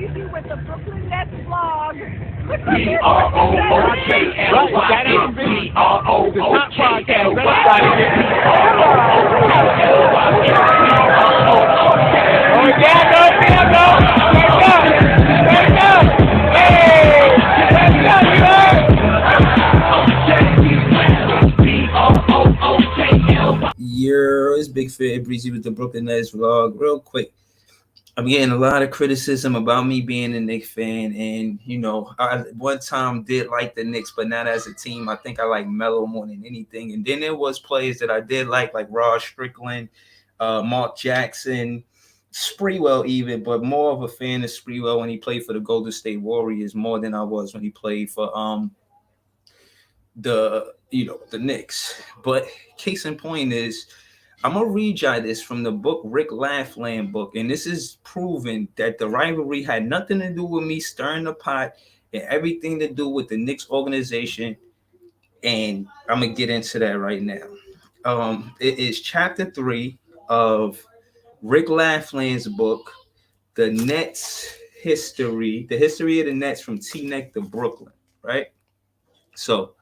Breezy with the Brooklyn Nets vlog. It's Big Fit Breezy with the Brooklyn Nets vlog. Real quick, I'm getting a lot of criticism about me being a Knicks fan, and I one time did like the Knicks, but not as a team. I think I like Melo more than anything. And then there was players that I did like Rod Strickland, Mark Jackson, Sprewell even, but more of a fan of Sprewell when he played for the Golden State Warriors more than I was when he played for the Knicks. But case in point is, I'm gonna read y'all this from the book Rick Laughland book, and this is proven that the rivalry had nothing to do with me stirring the pot and everything to do with the Knicks organization. And I'm gonna get into that right now. It is chapter 3 of Rick Laughland's book, The Nets History, the history of the Nets from Knick to Brooklyn, right? So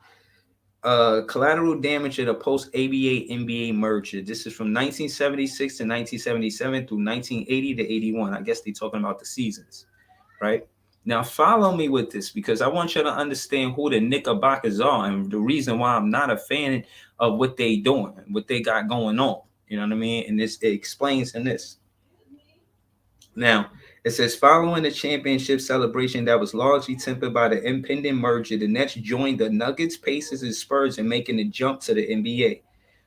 collateral damage at a post-ABA NBA merger. This is from 1976 to 1977 through 1980 to 81. I guess they're talking about the seasons, right? Now, follow me with this because I want you to understand who the Knickerbockers are and the reason why I'm not a fan of what they doing, what they got going on. You know what I mean? And it explains in this. Now, it says, following the championship celebration that was largely tempered by the impending merger, the Nets joined the Nuggets, Pacers, and Spurs in making the jump to the NBA.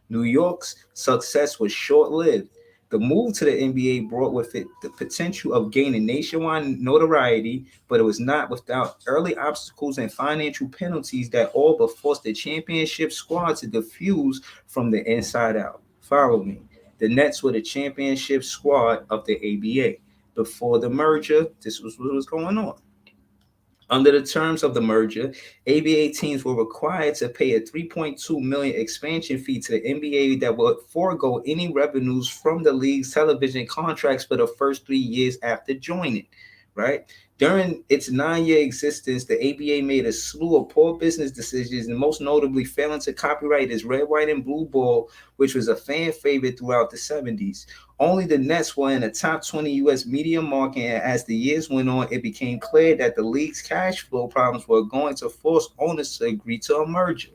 New York's success was short-lived. The move to the NBA brought with it the potential of gaining nationwide notoriety, but it was not without early obstacles and financial penalties that all but forced the championship squad to diffuse from the inside out. Follow me. The Nets were the championship squad of the ABA. Before the merger, this was what was going on. Under the terms of the merger, ABA teams were required to pay a $3.2 million expansion fee to the NBA that would forego any revenues from the league's television contracts for the first 3 years after joining, right? During its 9-year existence, the ABA made a slew of poor business decisions, and most notably failing to copyright its red, white, and blue ball, which was a fan favorite throughout the 70s. Only the Nets were in the top 20 U.S. media market, and as the years went on, it became clear that the league's cash flow problems were going to force owners to agree to a merger.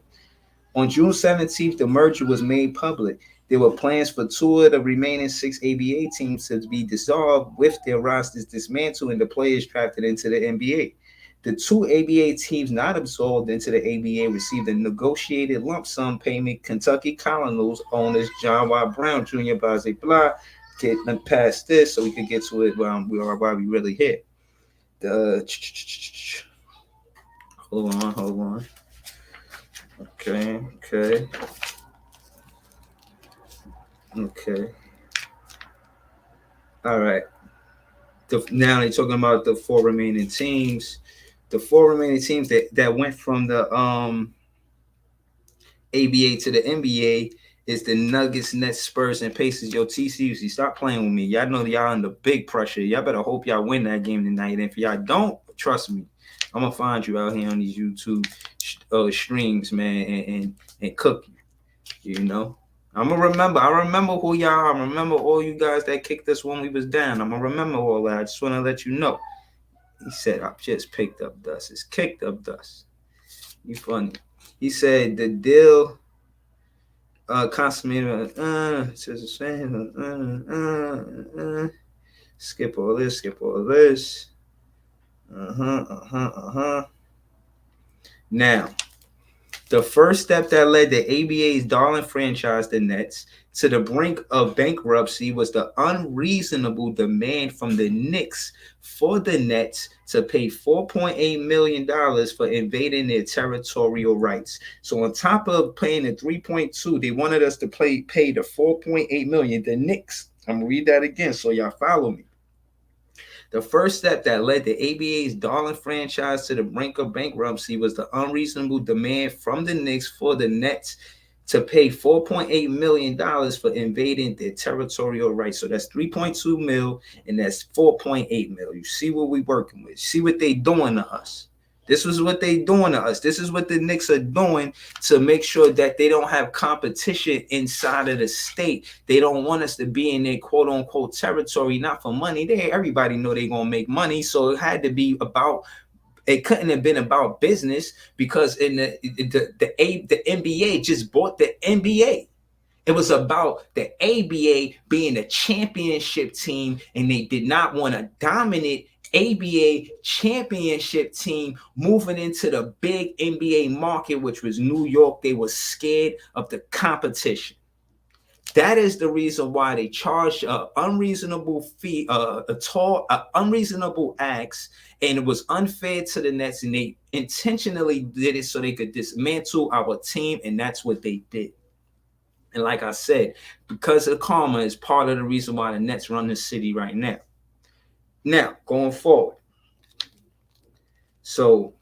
On June 17th, the merger was made public. There were plans for 2 of the remaining 6 ABA teams to be dissolved, with their rosters dismantled and the players drafted into the NBA. The 2 ABA teams not absorbed into the ABA received a negotiated lump sum payment. Kentucky Colonels owners John Y. Brown Jr. blah, blah, getting past this so we could get to it while we really hit. Hold on. Okay. All right. Now they're talking about the 4 remaining teams. The 4 remaining teams that went from the ABA to the NBA is the Nuggets, Nets, Spurs, and Pacers. Yo, TCUC, stop playing with me. Y'all know y'all under big pressure. Y'all better hope y'all win that game tonight. And if y'all don't, trust me, I'm gonna find you out here on these YouTube streams, man, and cook you. You know, I remember who y'all are. I remember all you guys that kicked us when we was down. I'm gonna remember all that. I just want to let you know. He said, I've just picked up dust. It's kicked up dust. You funny. He said the deal consummated. Skip all this. Now, the first step that led the ABA's darling franchise, the Nets, to the brink of bankruptcy was the unreasonable demand from the Knicks for the Nets to pay $4.8 million for invading their territorial rights. So on top of paying the 3.2, they wanted us to pay the 4.8 million. The Knicks, I'm gonna read that again so y'all follow me. The first step that led the ABA's darling franchise to the brink of bankruptcy was the unreasonable demand from the Knicks for the Nets to pay $4.8 million for invading their territorial rights. So that's 3.2 mil and that's 4.8 mil. You see what we working with. See what they doing to us. This was what they doing to us. This is what the Knicks are doing to make sure that they don't have competition inside of the state. They don't want us to be in their quote unquote territory, not for money. Everybody know they're gonna make money. So it had to be about, it couldn't have been about business, because in the NBA just bought the NBA. It was about the ABA being a championship team, and they did not want a dominant ABA championship team moving into the big NBA market, which was New York. They were scared of the competition. That is the reason why they charged an unreasonable fee, unreasonable acts, and it was unfair to the Nets, and they intentionally did it so they could dismantle our team, and that's what they did. And like I said, because of karma is part of the reason why the Nets run the city right now. Now, going forward. So,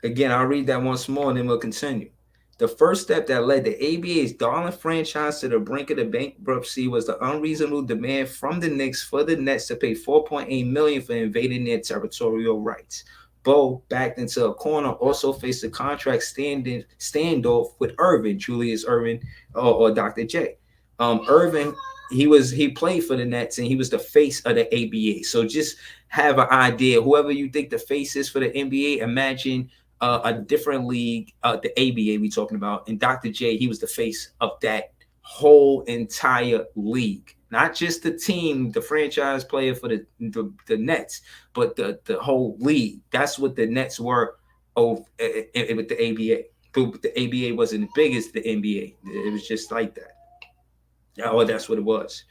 again, I'll read that once more and then we'll continue. The first step that led the ABA's darling franchise to the brink of the bankruptcy was the unreasonable demand from the Knicks for the Nets to pay $4.8 million for invading their territorial rights. Bo, backed into a corner, also faced a contract standoff with Irvin, Julius Irvin, or Dr. J. Irvin, he played for the Nets and he was the face of the ABA. So just have an idea. Whoever you think the face is for the NBA, imagine a different league, the ABA we talking about, and Dr. J, he was the face of that whole entire league. Not just the team, the franchise player for the Nets, but the whole league. That's what the Nets were with the ABA. But the ABA wasn't as big as the NBA. It was just like that. Oh, that's what it was.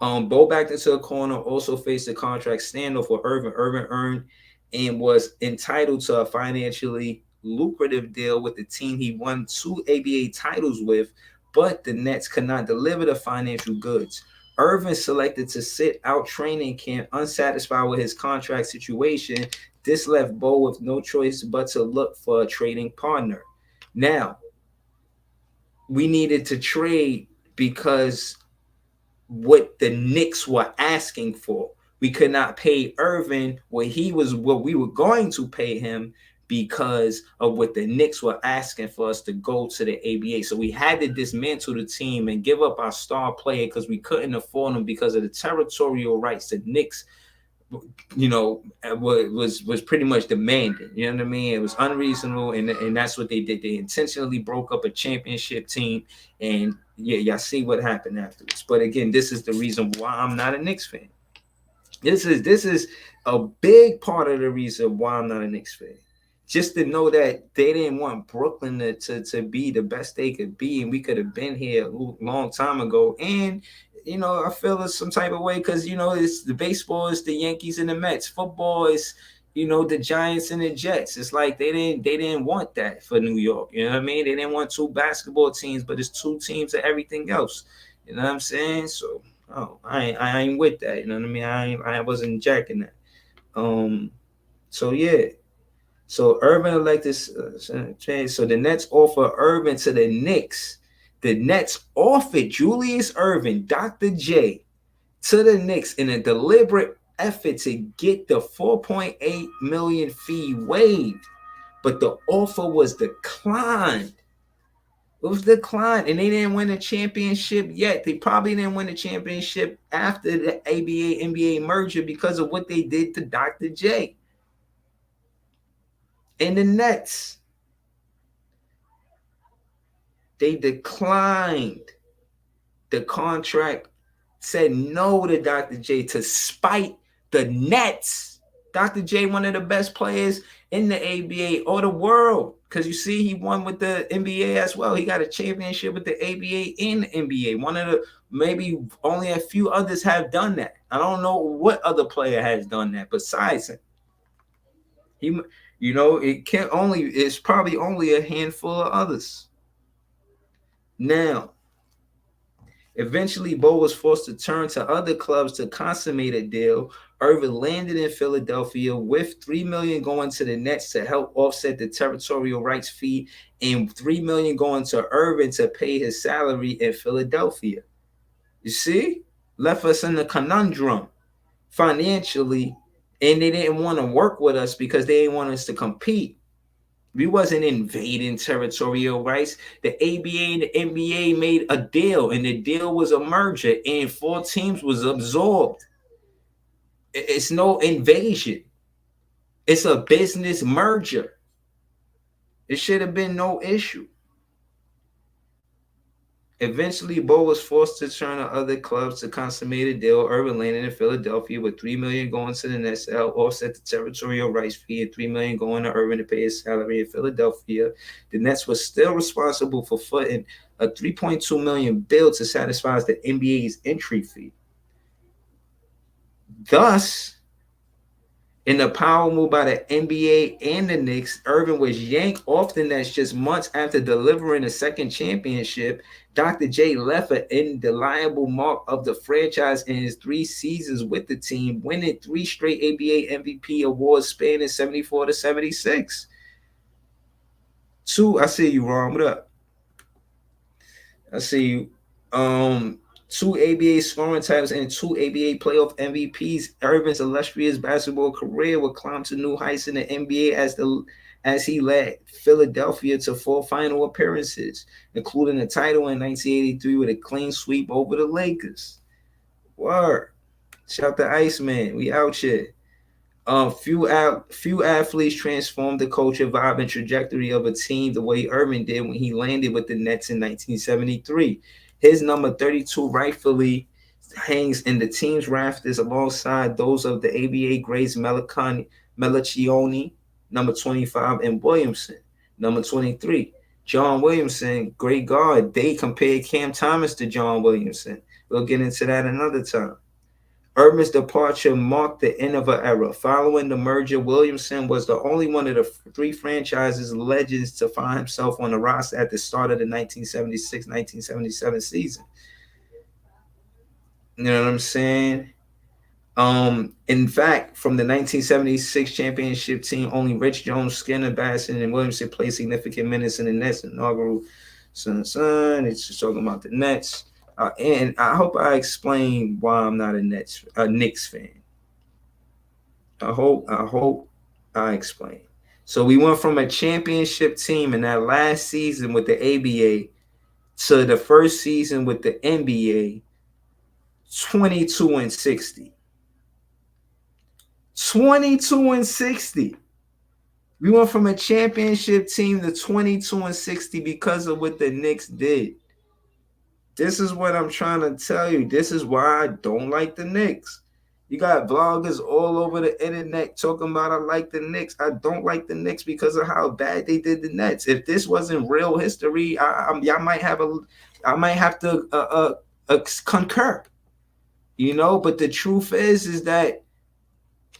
Bo backed into a corner, also faced a contract standoff for Irvin. Irvin earned and was entitled to a financially lucrative deal with the team he won 2 ABA titles with, but the Nets could not deliver the financial goods. Irvin selected to sit out training camp unsatisfied with his contract situation. This left Bo with no choice but to look for a trading partner. Now, we needed to trade because what the Knicks were asking for. We could not pay Irvin what we were going to pay him because of what the Knicks were asking for us to go to the ABA. So we had to dismantle the team and give up our star player because we couldn't afford him because of the territorial rights the Knicks, was pretty much demanding. You know what I mean? It was unreasonable, and that's what they did. They intentionally broke up a championship team, and yeah, y'all see what happened afterwards. But again, this is the reason why I'm not a Knicks fan. This is a big part of the reason why I'm not a Knicks fan. Just to know that they didn't want Brooklyn to be the best they could be, and we could have been here a long time ago. And I feel some type of way because it's the baseball is the Yankees and the Mets. Football is the Giants and the Jets. It's like they didn't want that for New York. You know what I mean? They didn't want 2 basketball teams, but it's 2 teams of everything else. You know what I'm saying? So I ain't with that. You know what I mean? I wasn't jacking that. So yeah. So Irvin elected. So the Nets offer Irvin to the Knicks. The Nets offered Julius Irvin, Dr. J, to the Knicks in a deliberate effort to get the $4.8 million fee waived, but the offer was declined. It was declined, and they didn't win a championship yet. They probably didn't win a championship after the ABA-NBA merger because of what they did to Dr. J. And the Nets, they declined the contract, said no to Dr. J to spite the Nets. Dr. J, one of the best players in the ABA or the world. Because you see, he won with the NBA as well. He got a championship with the ABA and the NBA. One of the, maybe only a few others have done that. I don't know what other player has done that besides him. It's probably only a handful of others. Now, Eventually, Bo was forced to turn to other clubs to consummate a deal. Irvin landed in Philadelphia with $3 million going to the Nets to help offset the territorial rights fee, and $3 million going to Irvin to pay his salary in Philadelphia. You see, left us in a conundrum financially, and they didn't want to work with us because they didn't want us to compete. We wasn't invading territorial rights. The ABA and the NBA made a deal, and the deal was a merger, and 4 teams was absorbed. It's no invasion. It's a business merger. It should have been no issue. Eventually, Bo was forced to turn to other clubs to consummate a deal. Urban landed in Philadelphia with $3 million going to the Nets to help offset the territorial rights fee, and $3 million going to Urban to pay his salary in Philadelphia. The Nets were still responsible for footing a $3.2 million bill to satisfy the NBA's entry fee. Thus, in the power move by the NBA and the Knicks, Irvin was yanked off the Nets just months after delivering a second championship. Dr. J left an indelible mark of the franchise in his 3 seasons with the team, winning 3 straight ABA MVP awards spanning 74 to 76. I see you, Ron. What up? I see you. 2 ABA scoring titles and 2 ABA playoff MVPs. Irvin's illustrious basketball career would climb to new heights in the NBA as he led Philadelphia to 4 final appearances, including a title in 1983 with a clean sweep over the Lakers. Word. Shout the Iceman. We out here. Few athletes transformed the culture, vibe, and trajectory of a team the way Irvin did when he landed with the Nets in 1973. His number 32 rightfully hangs in the team's rafters alongside those of the ABA greats Melchioni, number 25, and Williamson, number 23. John Williamson, great guard. They compared Cam Thomas to John Williamson. We'll get into that another time. Irvin's departure marked the end of an era. Following the merger, Williamson was the only one of the 3 franchises legends to find himself on the roster at the start of the 1976-1977 season. You know what I'm saying? In fact, from the 1976 championship team, only Rich Jones, Skinner, Basson, and Williamson played significant minutes in the Nets inaugural son. It's just talking about the Nets. And I hope I explained why I'm not a Knicks fan. I hope I explained. So we went from a championship team in that last season with the ABA to the first season with the NBA, 22 and 60. 22 and 60. We went from a championship team to 22 and 60 because of what the Knicks did. This is what I'm trying to tell you. This is why I don't like the Knicks. You got bloggers all over the internet talking about I like the Knicks. I don't like the Knicks because of how bad they did the Nets. If this wasn't real history, I might have to concur. But the truth is that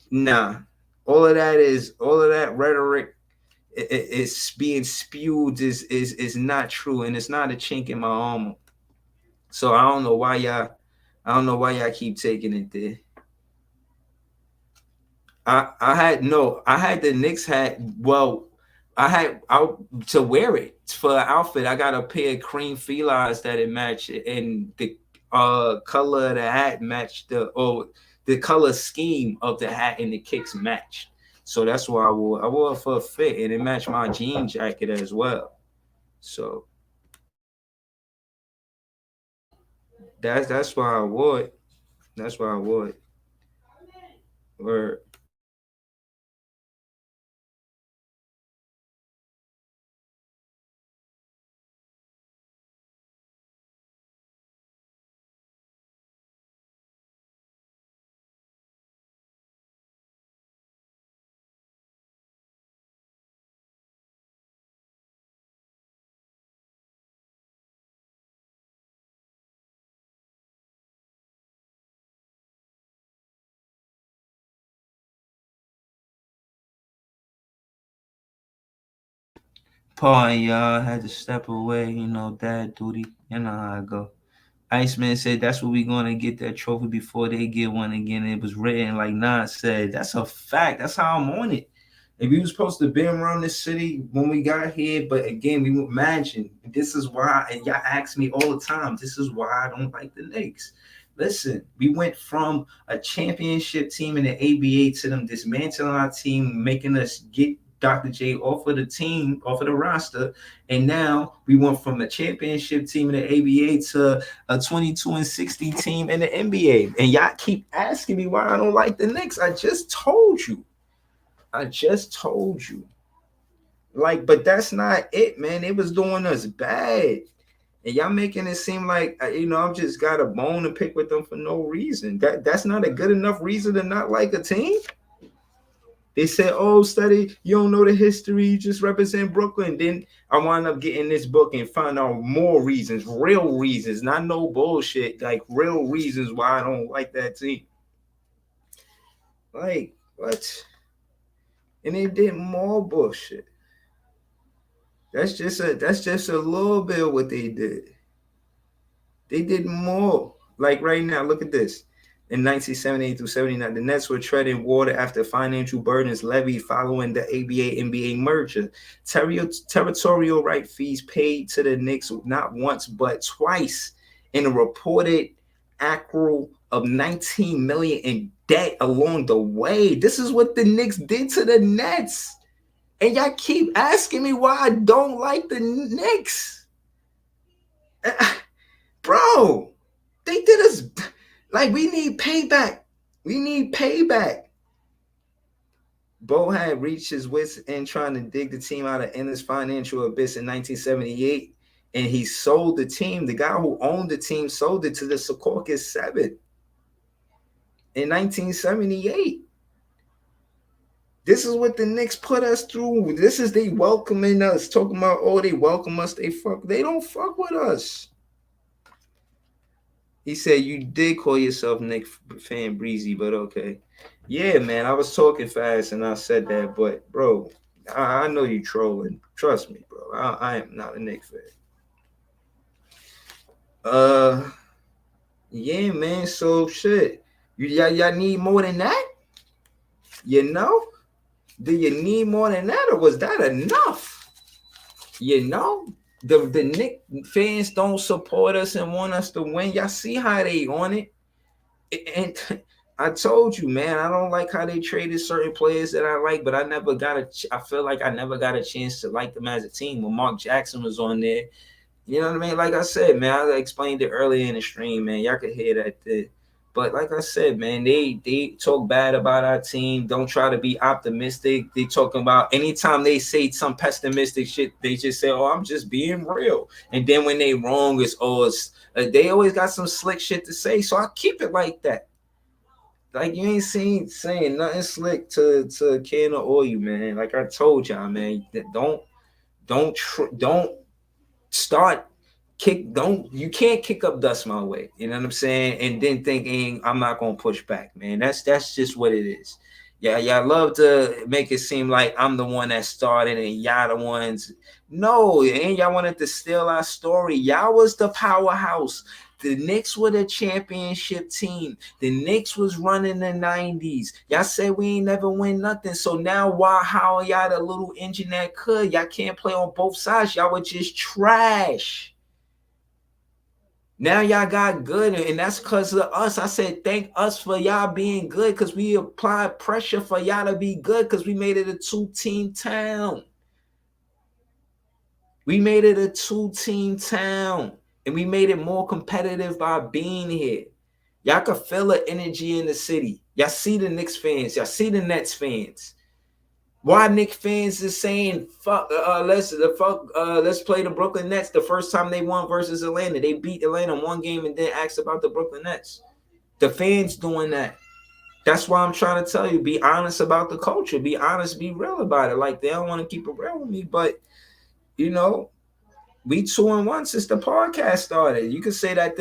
nah, all of that rhetoric is being spewed is not true, and it's not a chink in my armor. So I don't know why y'all keep taking it there. I had the Knicks hat. Well, I to wear it for an outfit. I got a pair of cream felines that it matched, and the color of the hat matched the color scheme of the hat and the kicks matched. So that's why I wore it for a fit, and it matched my jean jacket as well. So that's why I wore it. That's why I wore it. Word. Pardon, y'all. I had to step away. Dad duty. You know how I go. Iceman said that's what we're gonna get that trophy before they get one again. It was written like Nas said. That's a fact. That's how I'm on it. If we was supposed to be around this city when we got here, but again, we imagine this is why, and y'all ask me all the time, this is why I don't like the Knicks. Listen, we went from a championship team in the ABA to them dismantling our team, making us get Dr. J off of the team, off of the roster, and now we went from a championship team in the ABA to a 22-60 team in the NBA. And y'all keep asking me why I don't like the Knicks. I just told you. Like, but that's not it, man. It was doing us bad. And y'all making it seem like, I've just got a bone to pick with them for no reason. That's not a good enough reason to not like a team. They said, oh, study, you don't know the history, you just represent Brooklyn. Then I wound up getting this book and find out more reasons, real reasons, not no bullshit, like real reasons why I don't like that team. Like, what? And they did more bullshit. That's just a little bit of what they did. They did more. Like right now, look at this. In 1978 through 79, the Nets were treading water after financial burdens levied following the ABA-NBA merger. Territorial right fees paid to the Knicks not once but twice, in a reported accrual of $19 million in debt along the way. This is what the Knicks did to the Nets. And y'all keep asking me why I don't like the Knicks. Bro, they did us... Like, we need payback. Bo had reached his wits end trying to dig the team out of endless financial abyss in 1978, and he sold the team. The guy who owned the team sold it to the Secaucus 7 in 1978. This is what the Knicks put us through. This is they welcoming us, talking about, oh, they welcome us. They don't fuck with us. He said, you did call yourself Knick fan breezy, but okay. Yeah, man, I was talking fast and I said that, but bro, I know you trolling. Trust me, bro. I am not a Knick fan. Yeah, man, so shit. Y'all need more than that? You know? Do you need more than that, or was that enough? You know? The Knick fans don't support us and want us to win. Y'all see how they on it. And I told you, man, I don't like how they traded certain players that I like, but I feel like I never got a chance to like them as a team. When Mark Jackson was on there, you know what I mean? Like I said, man, I explained it earlier in the stream, man. Y'all could hear that there. But like I said, man, they talk bad about our team. Don't try to be optimistic. They talking about anytime they say some pessimistic shit, they just say, "Oh, I'm just being real." And then when they wrong, they always got some slick shit to say. So I keep it like that. Like you ain't saying nothing slick to a can of oil, man. Like I told y'all, man, don't start. You can't kick up dust my way, you know what I'm saying, and then thinking I'm not gonna push back, man. That's just what it is. Yeah, y'all love to make it seem like I'm the one that started and y'all the ones. No, and y'all wanted to steal our story. Y'all was the powerhouse. The Knicks were the championship team. The Knicks was running the 90s. Y'all said we ain't never win nothing. So now how are y'all the little engine that could? Y'all can't play on both sides. Y'all were just trash. Now y'all got good, and that's because of us. I said, thank us for y'all being good, because we applied pressure for y'all to be good, because we made it a two-team town. We made it a two-team town, and we made it more competitive by being here. Y'all can feel the energy in the city. Y'all see the Knicks fans. Y'all see the Nets fans. Why Knicks fans is saying let's play the Brooklyn Nets the first time they won versus Atlanta. They beat Atlanta one game and then asked about the Brooklyn Nets. The fans doing that. That's why I'm trying to tell you, be honest about the culture. Be honest, be real about it. Like, they don't want to keep it real with me, but we 2-1 since the podcast started. You could say that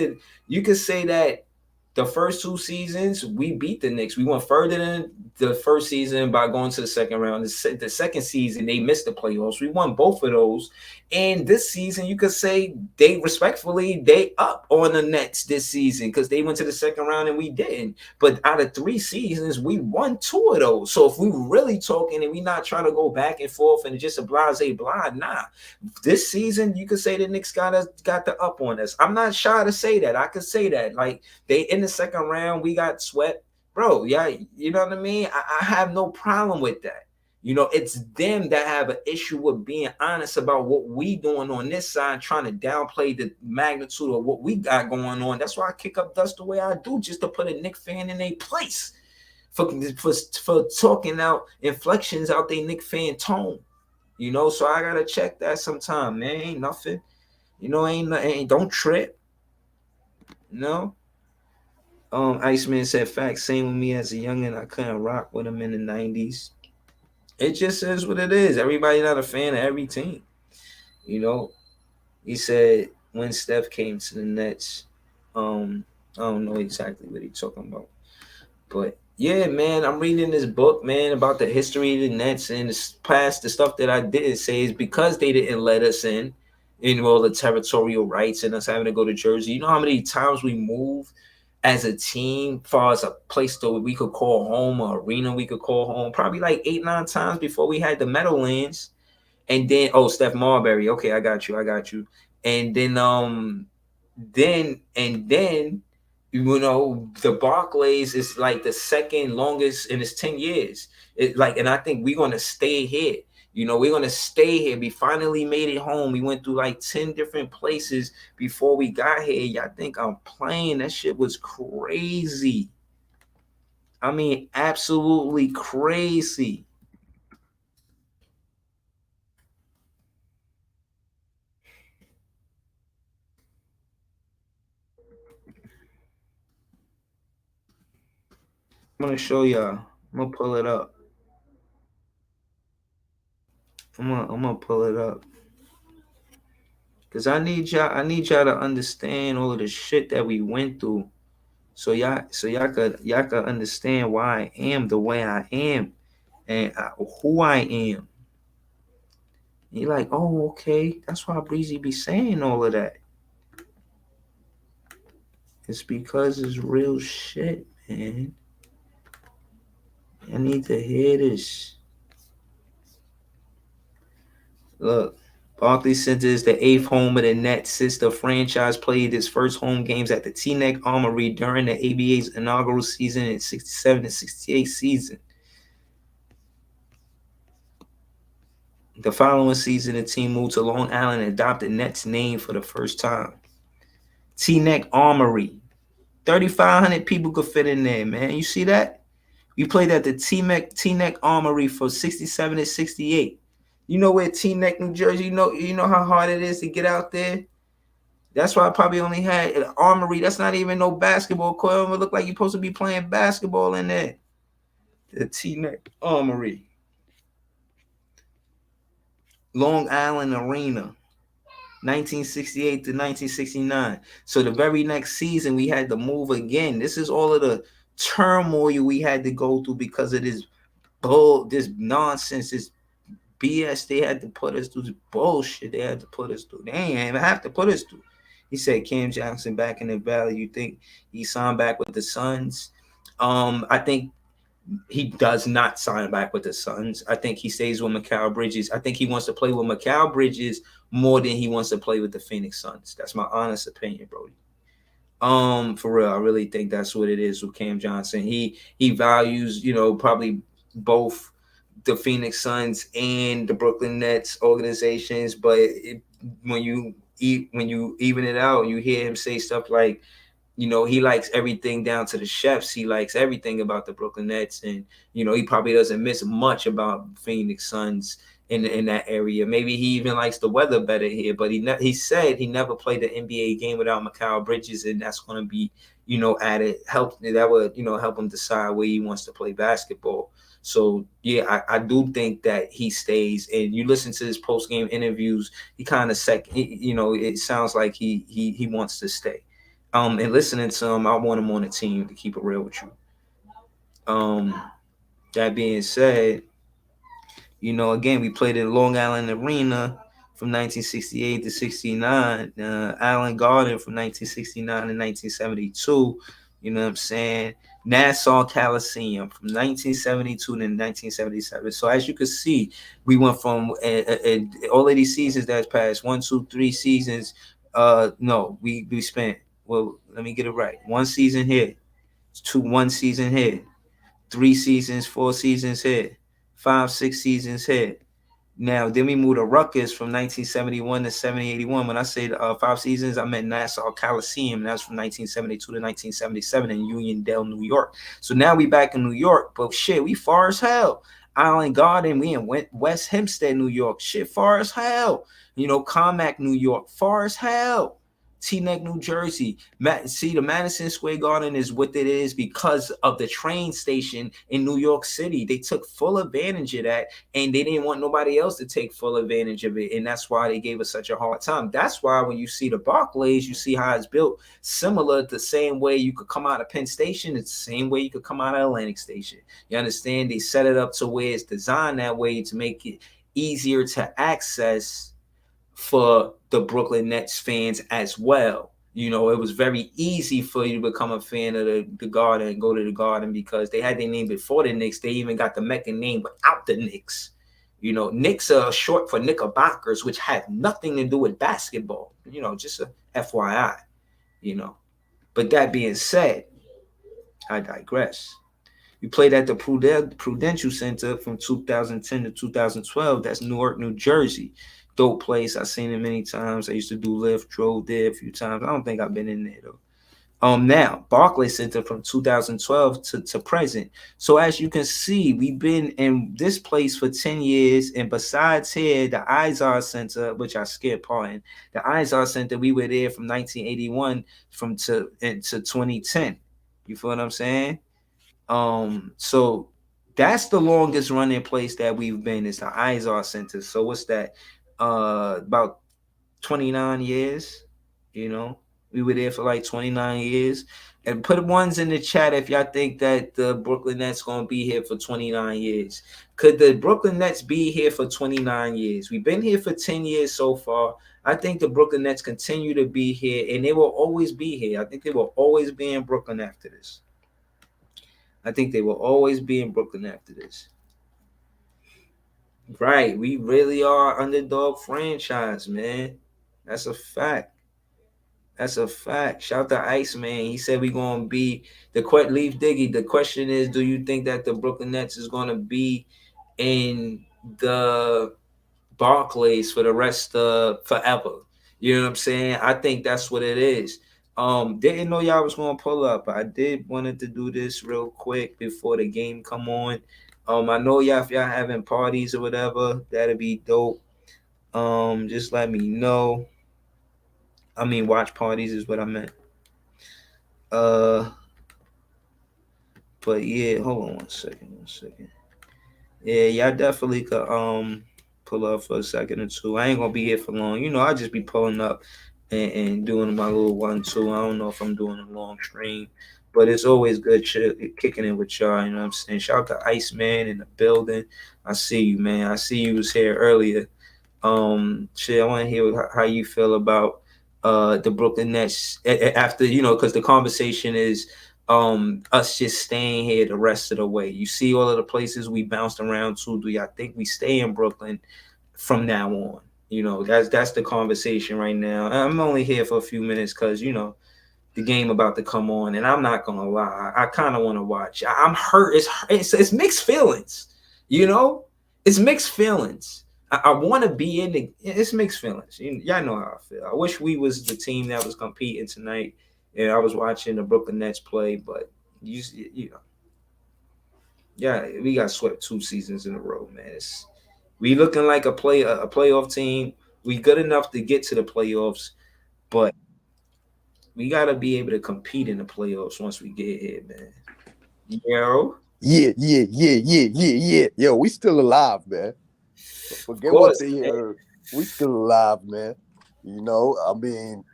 The first two seasons, we beat the Knicks. We went further than the first season by going to the second round. The second season, they missed the playoffs. We won both of those. And this season, you could say they respectfully, they up on the Nets this season because they went to the second round and we didn't. But out of 3 seasons, we won 2 of those. So if we really talking and we not trying to go back and forth and just a blase blah, nah. This season, you could say the Knicks got the up on us. I'm not shy to say that. I could say that. Like they in the second round, we got swept. Bro, yeah, you know what I mean? I have no problem with that. You know, it's them that have an issue with being honest about what we doing on this side, trying to downplay the magnitude of what we got going on. That's why I kick up dust the way I do, just to put a Knick fan in a place for talking out inflections out their Knick fan tone. You know, so I gotta check that sometime, man. Ain't nothing. You know, ain't don't trip. You know. Iceman said facts. Same with me as a youngin'. I couldn't rock with him in the 90s. It just is what it is. Everybody not a fan of every team. You know. He said when Steph came to the Nets, I don't know exactly what he's talking about. But yeah, man, I'm reading this book, man, about the history of the Nets and the past. The stuff that I did say is because they didn't let us in all the territorial rights and us having to go to Jersey. You know how many times we moved as a team, far as a place that we could call home, or arena we could call home, probably like 8, 9 times before we had the Meadowlands. And then Steph Marbury, okay, I got you. And then you know the Barclays is like the second longest in its 10 years. It like, and I think we're gonna stay here. You know, we're gonna stay here. We finally made it home. We went through like 10 different places before we got here. Y'all think I'm playing? That shit was crazy. I mean, absolutely crazy. I'm gonna show y'all. I'm gonna pull it up. I'm gonna pull it up. Cause I need y'all to understand all of the shit that we went through. So y'all could understand why I am the way I am and who I am. You're like, oh, okay. That's why Breezy be saying all of that. It's because it's real shit, man. I need to hear this. Look, Barclays Center is the eighth home of the Nets since the franchise played its first home games at the T-Neck Armory during the ABA's inaugural season in 67 and 68 season. The following season, the team moved to Long Island and adopted Nets name for the first time. T-Neck Armory. 3,500 people could fit in there, man. You see that? We played at the T-Neck Armory for 67 and 68. You know where T-Neck, New Jersey, you know how hard it is to get out there? That's why I probably only had an armory. That's not even no basketball court. It look like you're supposed to be playing basketball in there. The T-Neck Armory. Long Island Arena. 1968 to 1969. So the very next season, we had to move again. This is all of the turmoil we had to go through because of this nonsense, this BS they had to put us through, this bullshit they had to put us through. They ain't even have to put us through. He said Cam Jackson back in the Valley. You think he signed back with the Suns? I think he does not sign back with the Suns. I think he stays with Mikal Bridges. I think he wants to play with Mikal Bridges more than he wants to play with the Phoenix Suns. That's my honest opinion, Brody. For real, I really think that's what it is with Cam Johnson. He values, probably both the Phoenix Suns and the Brooklyn Nets organizations, but when you even it out, you hear him say stuff like, he likes everything down to the chefs. He likes everything about the Brooklyn Nets, and he probably doesn't miss much about Phoenix Suns in that area. Maybe he even likes the weather better here. But he said he never played the NBA game without Mikal Bridges, and that's going to be added help that would help him decide where he wants to play basketball. So yeah, I do think that he stays. And you listen to his post game interviews, he kind of it sounds like he wants to stay. And listening to him, I want him on the team to keep it real with you. Um, that being said, again, we played at Long Island Arena from 1968 to 69, Allen Garden from 1969 to 1972. You know what I'm saying? Nassau Coliseum from 1972 to 1977. So as you can see, we went from all of these seasons that's passed, 1, 2, 3 seasons. No, we spent. Well, let me get it right. One season here, one season here, 3 seasons, 4 seasons here, 5, 6 seasons here. Now, then we moved to Rutgers from 1971 to 7081. When I say 5 seasons, I meant Nassau Coliseum. That's from 1972 to 1977 in Uniondale, New York. So now we back in New York, but shit, we far as hell. Island Garden, we in West Hempstead, New York. Shit, far as hell. Carmack, New York, far as hell. Teaneck, New Jersey. See, the Madison Square Garden is what it is because of the train station in New York City. They took full advantage of that, and they didn't want nobody else to take full advantage of it, and that's why they gave us such a hard time. That's why when you see the Barclays, you see how it's built similar, the same way you could come out of Penn Station. It's the same way you could come out of Atlantic Station. You understand? They set it up to where it's designed that way to make it easier to access for the Brooklyn Nets fans as well. It was very easy for you to become a fan of the Garden and go to the Garden because they had their name before the Knicks. They even got the Mecca name without the Knicks. Knicks are short for Knickerbockers, which had nothing to do with basketball. Just a FYI. But that being said, I digress. We played at the Prudential Center from 2010 to 2012. That's Newark, New Jersey. Dope place. I've seen it many times. I used to do Lyft, drove there a few times. I don't think I've been in there though. Now Barclays Center from 2012 to present. So as you can see, we've been in this place for 10 years. And besides here, the Izar Center, which I skipped, pardon, the Izar Center, we were there from 1981 to 2010. You feel what I'm saying? So that's the longest running place that we've been is the Izar Center. So what's that? About 29 years. We were there for like 29 years. And put ones in the chat if y'all think that the Brooklyn Nets gonna be here for 29 years. Could the Brooklyn Nets be here for 29 years? We've been here for 10 years so far. I think the Brooklyn Nets continue to be here, and they will always be here. I think they will always be in Brooklyn after this. Right, we really are underdog franchise, man. That's a fact. Shout out to Iceman. He said we're gonna be Leaf Diggy. The question is, do you think that the Brooklyn Nets is gonna be in the Barclays for the rest of forever? You know what I'm saying? I think that's what it is. Didn't know y'all was gonna pull up. I did wanted to do this real quick before the game come on. I know y'all if y'all having parties or whatever, that'd be dope. Just let me know. I mean, watch parties is what I meant. But yeah, hold on one second. Yeah, y'all definitely could pull up for a second or two. I ain't gonna be here for long. I'll just be pulling up and doing my little 1-2. I don't know if I'm doing a long stream, but it's always good kicking in with y'all. You know what I'm saying? Shout out to Iceman in the building. I see you, man. I see you was here earlier. Shit, I want to hear how you feel about the Brooklyn Nets after because the conversation is us just staying here the rest of the way. You see all of the places we bounced around to. Do y'all think we stay in Brooklyn from now on? That's the conversation right now. I'm only here for a few minutes because the game about to come on, and I'm not gonna lie, I kind of want to watch. I'm hurt. It's mixed feelings. It's mixed feelings. I want to be in the. It's mixed feelings. Y'all know how I feel. I wish we was the team that was competing tonight, and I was watching the Brooklyn Nets play. But yeah, we got swept 2 seasons in a row, man. We looking like a playoff team. We good enough to get to the playoffs, but we gotta be able to compete in the playoffs once we get here, man. Yeah. Yo, we still alive, man. Forget what they heard. We still alive, man. I mean,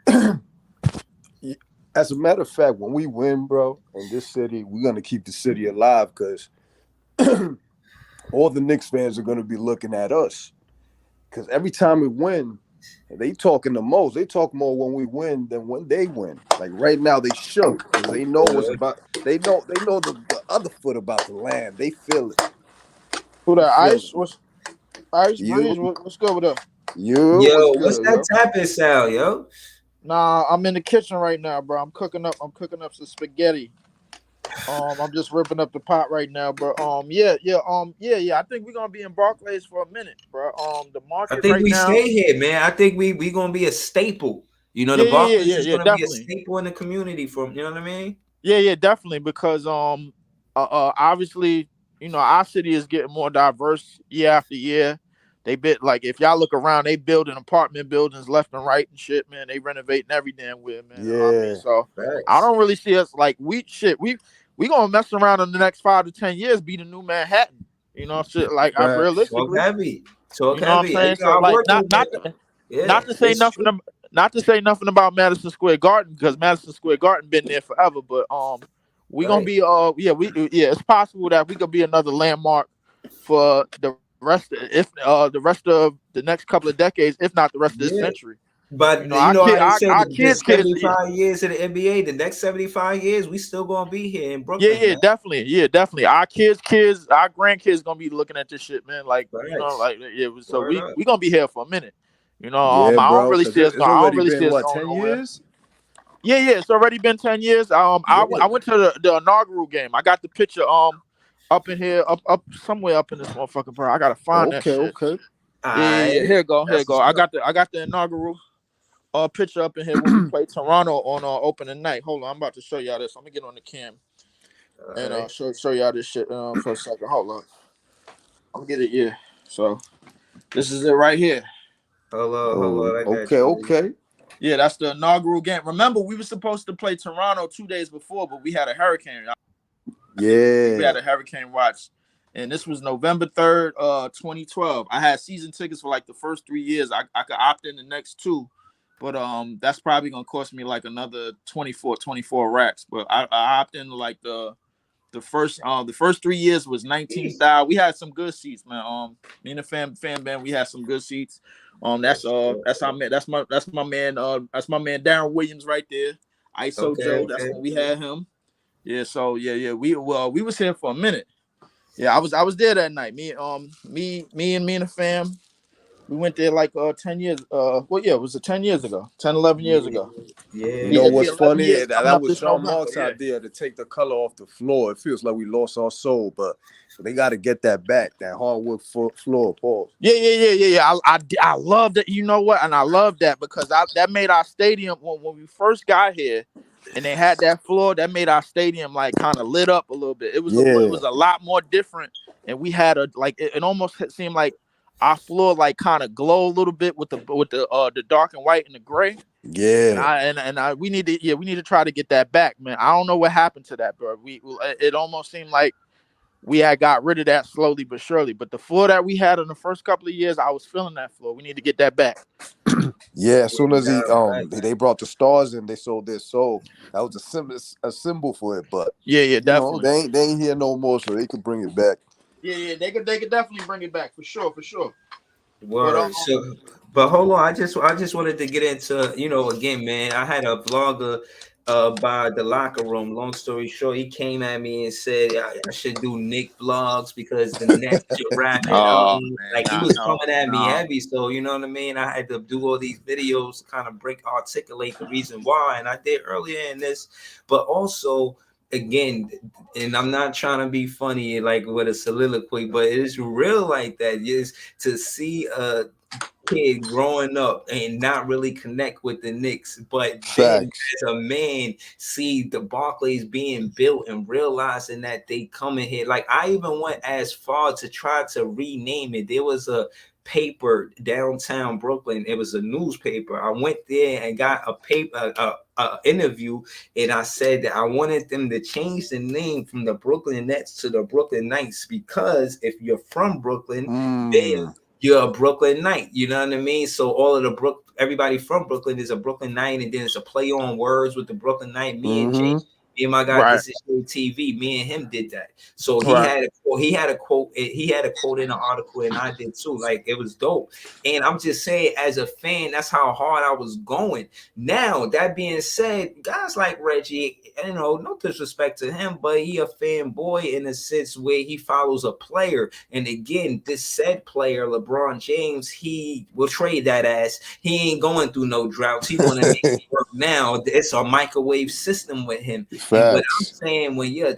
As a matter of fact, when we win, bro, in this city, we're gonna keep the city alive because all the Knicks fans are gonna be looking at us. Because every time we win, they talking the most. They talk more when we win than when they win. Like right now, they shook because they know what's about. They know the other foot about the land. They feel it. Who They that feel Ice? it. What's Ice You, Breeze? What's good with that? you, what's Yo, what's good, that yo? tapping sound, yo? Nah, I'm in the kitchen right now, bro. I'm cooking up some spaghetti. I'm just ripping up the pot right now, bro. Yeah. I think we're gonna be in Barclays for a minute, bro. The I market think right we now. stay here, man. I think we gonna be a staple. You know, the Barclays is Yeah, gonna be a definitely. staple in the community. From you know what I mean? Yeah, definitely. Because obviously, our city is getting more diverse year after year. They bit like if y'all look around, they building apartment buildings left and right and shit, man. They renovating every damn where, man. You know what I mean? Yeah, So I Facts. don't really see us like we gonna mess around in the next 5 to 10 years, be the new Manhattan. Shit. Like I facts. Talk realistically, heavy. Talk you know what I'm heavy. saying? You know, So I like worked with that. not Yeah, to say it's nothing true. not to say nothing about Madison Square Garden because Madison Square Garden been there forever, but we gonna Right. be it's possible that we could be another landmark for the rest of the next couple of decades, if not the rest of this Yeah. century. But you Our know, kid I say our the kids, 75 years of the NBA, the next 75 years, we still gonna be here in yeah, Brooklyn, man. definitely. Our kids, our grandkids gonna be looking at this shit, man. Like, Facts. so Word we up. we gonna be here for a minute. Yeah, I don't bro. really Because see us it's going. I don't already really see been us what, going 10 nowhere. years? Yeah. It's already been 10 years. Yeah. I went to the inaugural game. I got the picture up in here, up somewhere up in this motherfucking part. I gotta find that Okay, shit. okay. Yeah. Alright. Here you That's go. what's up. I got the inaugural picture up in here when we played Toronto on opening night. Hold on, I'm about to show y'all this. Let me get on the cam and Alright. show y'all this shit for a second. Hold on, I'm gonna get it. Yeah. So this is it right here. Hold Oh, on, I got okay, you. okay. Yeah, that's the inaugural game. Remember, we were supposed to play Toronto 2 days before, but we had a hurricane. We Yeah. had a hurricane watch, and this was November 3rd, 2012. I had season tickets for like the first 3 years. I could opt in the next two, but that's probably gonna cost me like another 24 racks. But I opted in like the first 3 years was 19,000. We had some good seats, man. Me and the fan band, we had some good seats. That's our man. That's my man Darren Williams right there. ISO Okay, Joe. That's okay. when we had him. Yeah. So yeah. We was here for a minute. Yeah, I was there that night. Me and the fam. We went there like 10 years. Was it 10 years ago? 10, 11 years Yeah, ago. You yeah. know Yeah, it'd be what's 11 funny? years coming That up was this Sean November. Mark's Yeah. idea to take the color off the floor. It feels like we lost our soul, but they got to get that back. That hardwood floor, pause. Yeah. I love that. You know what? And I love that because that made our stadium when we first got here, and they had that floor. That made our stadium like kind of lit up a little bit. It Yeah, was a lot more different, and we had it almost seemed like our floor like kind of glow a little bit with the dark and white and the gray. And yeah, we need to try to get that back, man. I don't know what happened to that, bro. It almost seemed like we had got rid of that slowly but surely. But the floor that we had in the first couple of years, I was feeling that floor. We need to get that back. yeah. As soon as Nah, they brought the stars and they sold their soul, that was a symbol for it. But Yeah, you know, definitely. they ain't here no more, so they could bring it back. Yeah, they could definitely bring it back for sure. But Word. So, but hold on. I just wanted to get into, again, man. I had a vlogger by the locker room. Long story short, he came at me and said I should do Nick vlogs because the Nets should wrap it up. oh man, Like he was no, coming at me no. heavy. So you know what I mean. I had to do all these videos to kind of articulate the reason why, and I did earlier in this, but also. Again, and I'm not trying to be funny like with a soliloquy, but it is real like that. Is to see a kid growing up and not really connect with the Knicks, but then Facts. as a man see the Barclays being built and realizing that they come in here. Like I even went as far to try to rename it. There was a paper downtown Brooklyn. It was a newspaper. I went there and got a paper, interview, and I said that I wanted them to change the name from the Brooklyn Nets to the Brooklyn Knights because if you're from Brooklyn, they Mm. you're a Brooklyn Knight. You know what I mean? So all of the everybody from Brooklyn is a Brooklyn Knight, and then it's a play on words with the Brooklyn Knight. Me and Jay, me and my guy, Right. this is your TV. Me and him did that. So he Right. had a quote in the article, and I did too. Like, it was dope. And I'm just saying, as a fan, that's how hard I was going. Now, that being said, guys like Reggie, you know, no disrespect to him, but he a fanboy in a sense where he follows a player. And again, this said player, LeBron James, he will trade that ass. He ain't going through no droughts. He want to make it work now. It's a microwave system with him. And what I'm saying, when you're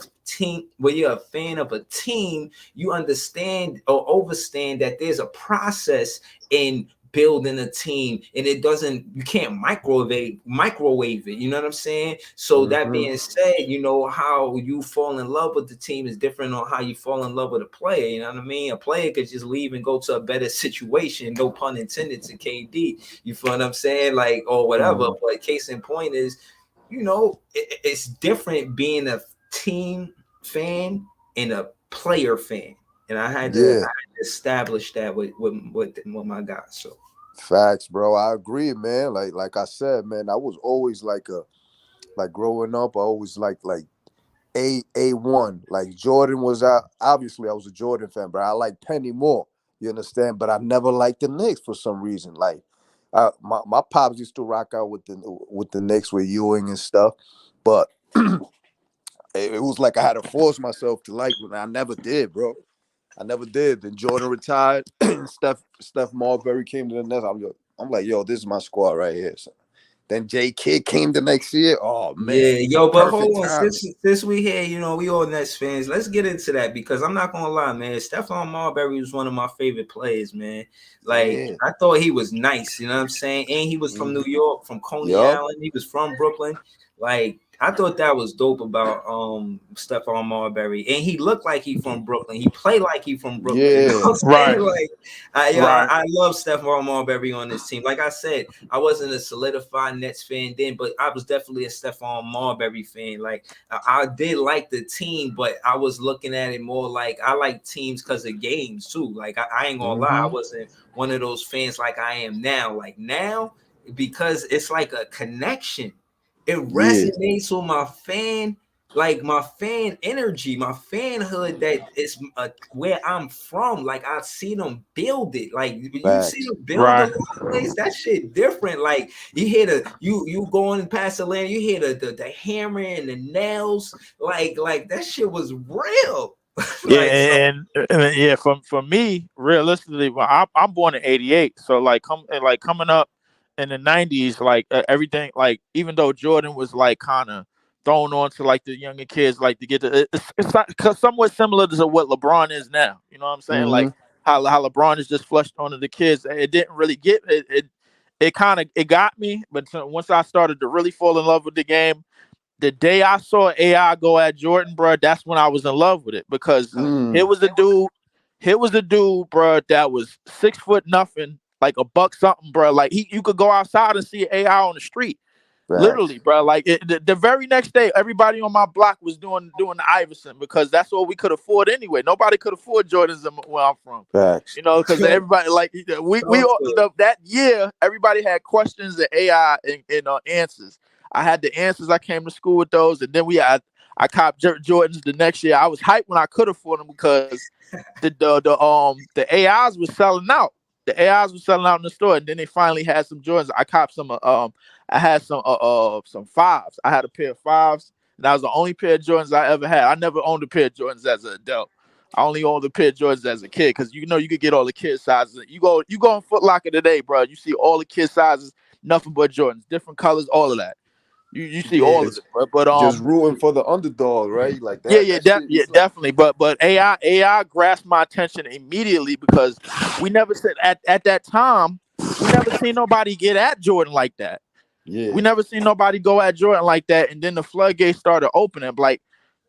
a fan of a team, you understand or understand that there's a process in building a team, and you can't microwave it. You know what I'm saying? So that being said, you know, how you fall in love with the team is different on how you fall in love with a player. You know what I mean? A player could just leave and go to a better situation, no pun intended, to KD. You feel what I'm saying? Like, or whatever. But case in point is, you know, it's different being a team fan and a player fan. And I had to establish that with my guys. So facts, bro. I agree, man. Like I said, man, I was always like growing up, I always like A1. Like Jordan was obviously I was a Jordan fan, but I like Penny more. You understand? But I never liked the Knicks for some reason. Like my pops used to rock out with the Knicks with Ewing and stuff, but it was like I had to force myself to like them. I never did, bro. I never did. Then Jordan retired. Steph Marbury came to the Nets. I'm like, yo, this is my squad right here. So then J Kidd came the next year. Oh man, yeah, yo, but perfect hold on, timing. since we here, you know, we all Nets fans. Let's get into that, because I'm not gonna lie, man. Stephon Marbury was one of my favorite players, man. Like, I thought he was nice, you know what I'm saying? And he was from New York, from Coney Island. He was from Brooklyn. Like, I thought that was dope about Stephon Marbury, and he looked like he from Brooklyn. He played like he from Brooklyn. You know what I'm saying? Like, I love Stephon Marbury on this team. Like I said, I wasn't a solidified Nets fan then, but I was definitely a Stephon Marbury fan. Like, I did like the team, but I was looking at it more like I like teams because of games too. Like, I ain't gonna lie, I wasn't one of those fans like I am now. Like now, because it's like a connection. It resonates with my fan, like my fan energy, my fanhood. That is where I'm from. Like, I see them build it. Like, you see them build a place. That shit different. Like, you hear you going past the land, you hear the hammer and the nails. Like that shit was real. For me, realistically, well, I'm born in '88, so coming up in the '90s, like everything, like even though Jordan was like kind of thrown on to like the younger kids, like to get it's somewhat similar to what LeBron is now. You know what I'm saying? Like how LeBron is just flushed onto the kids. It didn't really get it. It kind of got me, but once I started to really fall in love with the game, the day I saw AI go at Jordan, bro, that's when I was in love with it, because here was the dude, bro, that was 6 foot nothing, like a buck something, bro. Like you could go outside and see AI on the street, literally, bro. Like the very next day, everybody on my block was doing the Iverson, because that's what we could afford anyway. Nobody could afford Jordans where I'm from, you know, because everybody like we all that year, everybody had questions and AI and answers. I had the answers. I came to school with those, and then I copped Jordans the next year. I was hyped when I could afford them, because the AIs was selling out. The AIs were selling out in the store, and then they finally had some Jordans. I copped some. I had some fives. I had a pair of fives, and that was the only pair of Jordans I ever had. I never owned a pair of Jordans as an adult. I only owned a pair of Jordans as a kid, because you know you could get all the kid sizes. You go in Foot Locker today, bro. You see all the kid sizes, nothing but Jordans, different colors, all of that. You see all of it, but just rooting for the underdog, right? Like that. Definitely. But AI grasped my attention immediately, because we never said at that time, we never seen nobody get at Jordan like that. We never seen nobody go at Jordan like that, and then the floodgates started opening. Like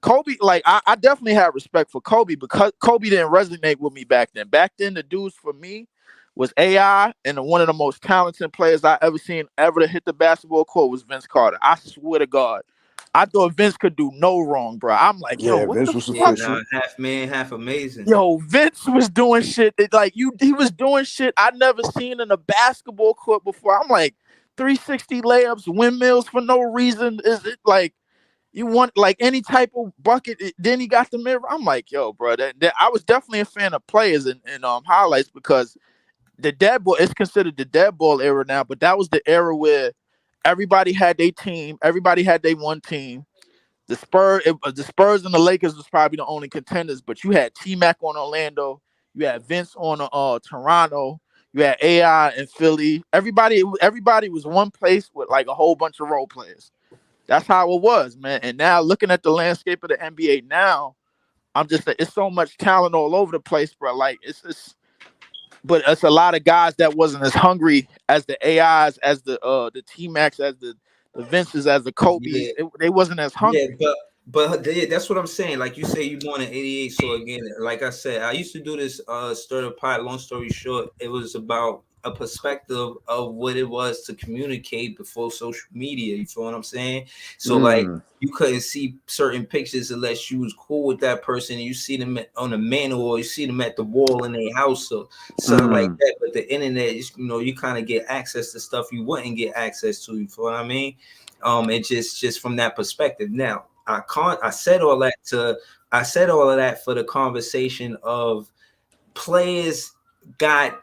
Kobe, like I definitely had respect for Kobe, because Kobe didn't resonate with me back then. Back then, the dudes for me was AI, and one of the most talented players I ever seen ever to hit the basketball court was Vince Carter. I swear to God, I thought Vince could do no wrong, bro. I'm like, yo, Yeah, what Vince the was Yeah, fuck? official. half man, half amazing. Yo, Vince was doing shit that, like, he was doing shit I never seen in a basketball court before. I'm like, 360 layups, windmills for no reason. Is it like you want like any type of bucket? Then he got the mirror. I'm like, yo, bro, that I was definitely a fan of players and highlights because the dead ball, it's considered the dead ball era now, but that was the era where everybody had their team, everybody had their one team. The Spurs and the Lakers was probably the only contenders, but you had T Mac on Orlando, you had Vince on Toronto, you had AI in Philly. Everybody was one place with like a whole bunch of role players. That's how it was, man. And now looking at the landscape of the NBA now, I'm just like, it's so much talent all over the place, bro. Like but it's a lot of guys that wasn't as hungry as the AIs, as the T Max, as the Vinces, as the Kobe's. Yeah. They wasn't as Yeah, hungry. that's what I'm saying. Like you say, you born in '88. So again, like I said, I used to do this stir the pot. Long story short, it was about a perspective of what it was to communicate before social media. You feel what I'm saying? So like you couldn't see certain pictures unless you was cool with that person. And you see them on the mantle or you see them at the wall in their house or something like that. But the internet, you kind of get access to stuff you wouldn't get access to. You feel what I mean? And just from that perspective. Now, I said all of that for the conversation of players got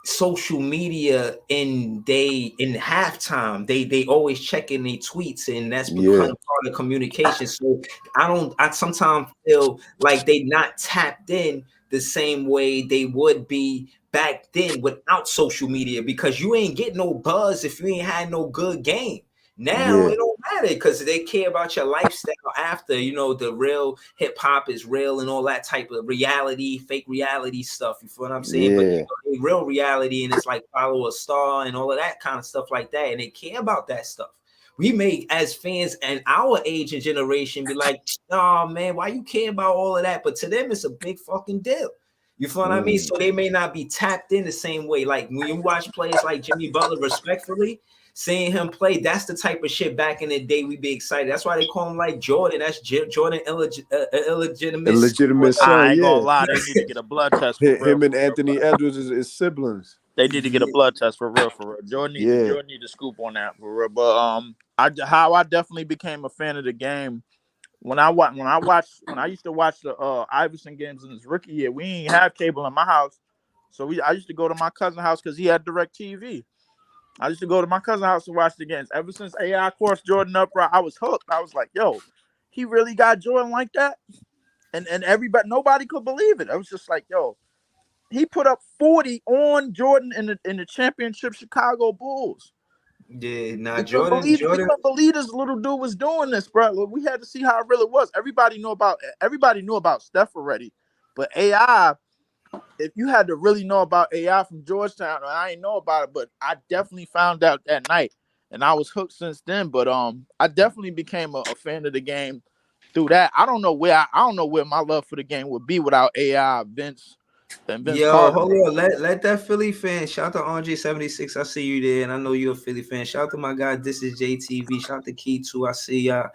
social media in halftime. They always checking their tweets, and that's become part of communication. So I sometimes feel like they not tapped in the same way they would be back then without social media, because you ain't get no buzz if you ain't had no good game. Now it don't matter because they care about your lifestyle after, the real hip hop is real and all that type of reality, fake reality stuff. You feel what I'm saying? But real reality, and it's like follow a star and all of that kind of stuff like that. And they care about that stuff. We may, as fans and our age and generation, be like, oh man, why you care about all of that? But to them, it's a big fucking deal. You feel what I mean? So they may not be tapped in the same way. Like when you watch players like Jimmy Butler, respectfully, seeing him play, that's the type of shit back in the day we'd be excited. That's why they call him like Jordan. That's Jordan illegitimate son. I ain't gonna lie, they need to get a blood test for real. Him and Anthony Edwards is siblings. They need to get a blood test for real. Jordan need to scoop on that for real. But I definitely became a fan of the game when I used to watch the Iverson games in his rookie year. We ain't have cable in my house, so I used to go to my cousin's house because he had DirecTV. I used to go to my cousin's house to watch the games. Ever since AI coursed Jordan up, I was hooked. I was like, yo, he really got Jordan like that? And nobody could believe it. I was just like, yo, he put up 40 on Jordan in the championship Chicago Bulls. Yeah, We Jordan. couldn't believe this little dude was doing this, bro. We had to see how it really was. Everybody knew about Steph already, but AI, if you had to really know about AI from Georgetown, I didn't know about it, but I definitely found out that night, and I was hooked since then. But I definitely became a fan of the game through that. I don't know where my love for the game would be without AI, Vince, and Vince Yo, Carter. hold on. Let that Philly fan. Shout out to Andre76. I see you there, and I know you're a Philly fan. Shout out to my guy. This is JTV. Shout out to Key too. I see y'all.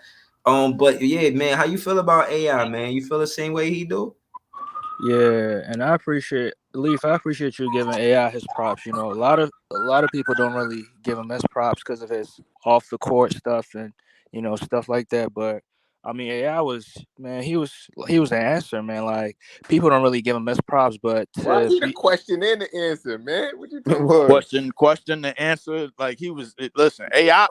But yeah, man, how you feel about AI, man? You feel the same way he do? Yeah, and I appreciate you giving AI his props. A lot of people don't really give him his props because of his off the court stuff and stuff like that. But I mean, AI was, man, he was the answer, man. Like people don't really give him his props, but why is he the question and the answer, man? What you talking about? Question the answer. Like he was. Listen, AI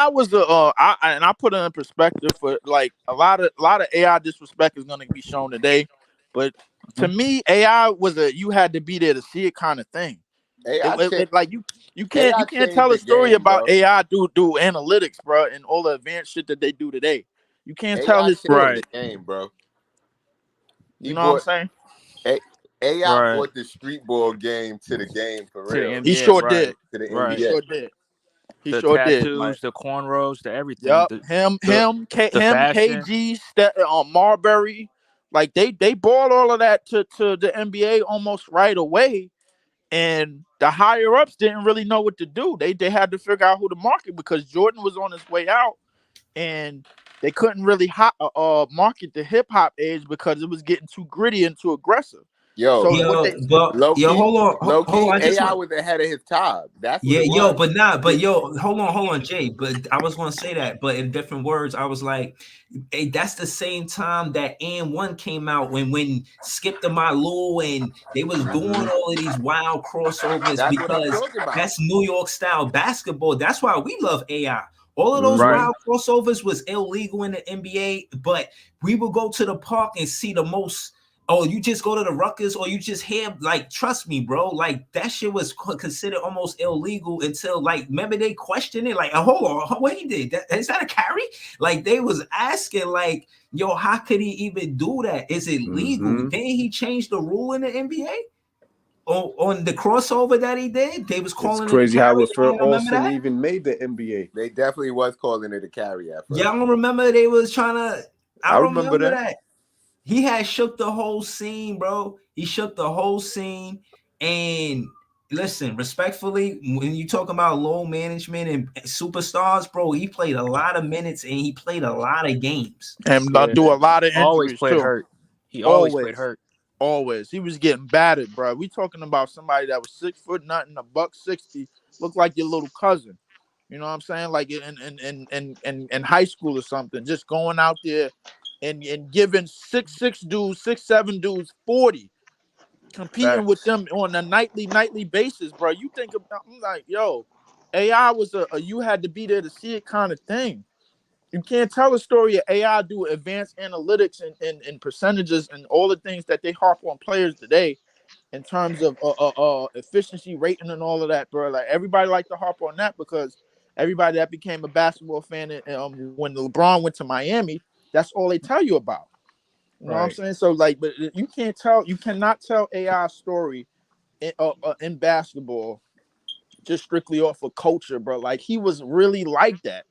was the I put it in perspective for like a lot of AI disrespect is going to be shown today, but to me, AI was you had to be there to see it kind of thing. Like you can't tell a story about bro. AI do analytics, bro, and all the advanced shit that they do today. You can't tell his story. The game, bro. You know what I'm saying? AI brought the street ball game to the game for real. He sure did. To the NBA. He sure did. He the sure tattoos, did. the cornrows, the everything. Yep. Him, KG, Marbury. Like they brought all of that to the NBA almost right away. And the higher ups didn't really know what to do. They had to figure out who to market because Jordan was on his way out. and they couldn't really market the hip hop age because it was getting too gritty and too aggressive. Yo, So what they low key, hold low on. key, I just AI want, was ahead of his time. That's what yeah, it yo, was. but hold on, Jay. But I was gonna say that, but in different words, I was like, hey, that's the same time that N1 came out when Skip the My Lou and they was doing all of these wild crossovers That's what I'm because talking about. that's New York style basketball. That's why we love AI. All of those Right. wild crossovers was illegal in the NBA, but we would go to the park and see the most. Oh, you just go to the Ruckers or you just hear, like, trust me, bro. Like, that shit was considered almost illegal until, like, remember they questioned it? Like, hold on, what he did? Is that a carry? Like, they was asking, like, yo, how could he even do that? Is it legal? Didn't he change the rule in the NBA? On the crossover that he did? They was It's calling it a crazy how carry. Phil Y'all remember Olsen that? even made the NBA. They definitely was calling it a carry at first. Y'all don't remember they was trying to, I remember that. that. He had shook the whole scene, bro. He shook the whole scene. And listen, respectfully, when you talk about low management and superstars, bro, he played a lot of minutes and he played a lot of games. And Yeah. do a lot of Always injuries played too. hurt. He always played hurt. Always. He was getting battered, bro. We talking about somebody that was 6 foot nothing, $160, looked like your little cousin. You know what I'm saying? Like in high school or something, just going out there and giving 6'6" dudes, 6'7" dudes 40, competing with them on a nightly basis, bro. You think about, I'm like, yo, AI was a you had to be there to see it kind of thing. You can't tell a story of AI do advanced analytics and percentages and all the things that they harp on players today in terms of efficiency rating and all of that, bro. Like everybody like to harp on that because everybody that became a basketball fan when LeBron went to Miami, that's all they tell you about. You know what I'm saying? So like, but you cannot tell AI story in basketball just strictly off of culture, bro. Like he was really like that.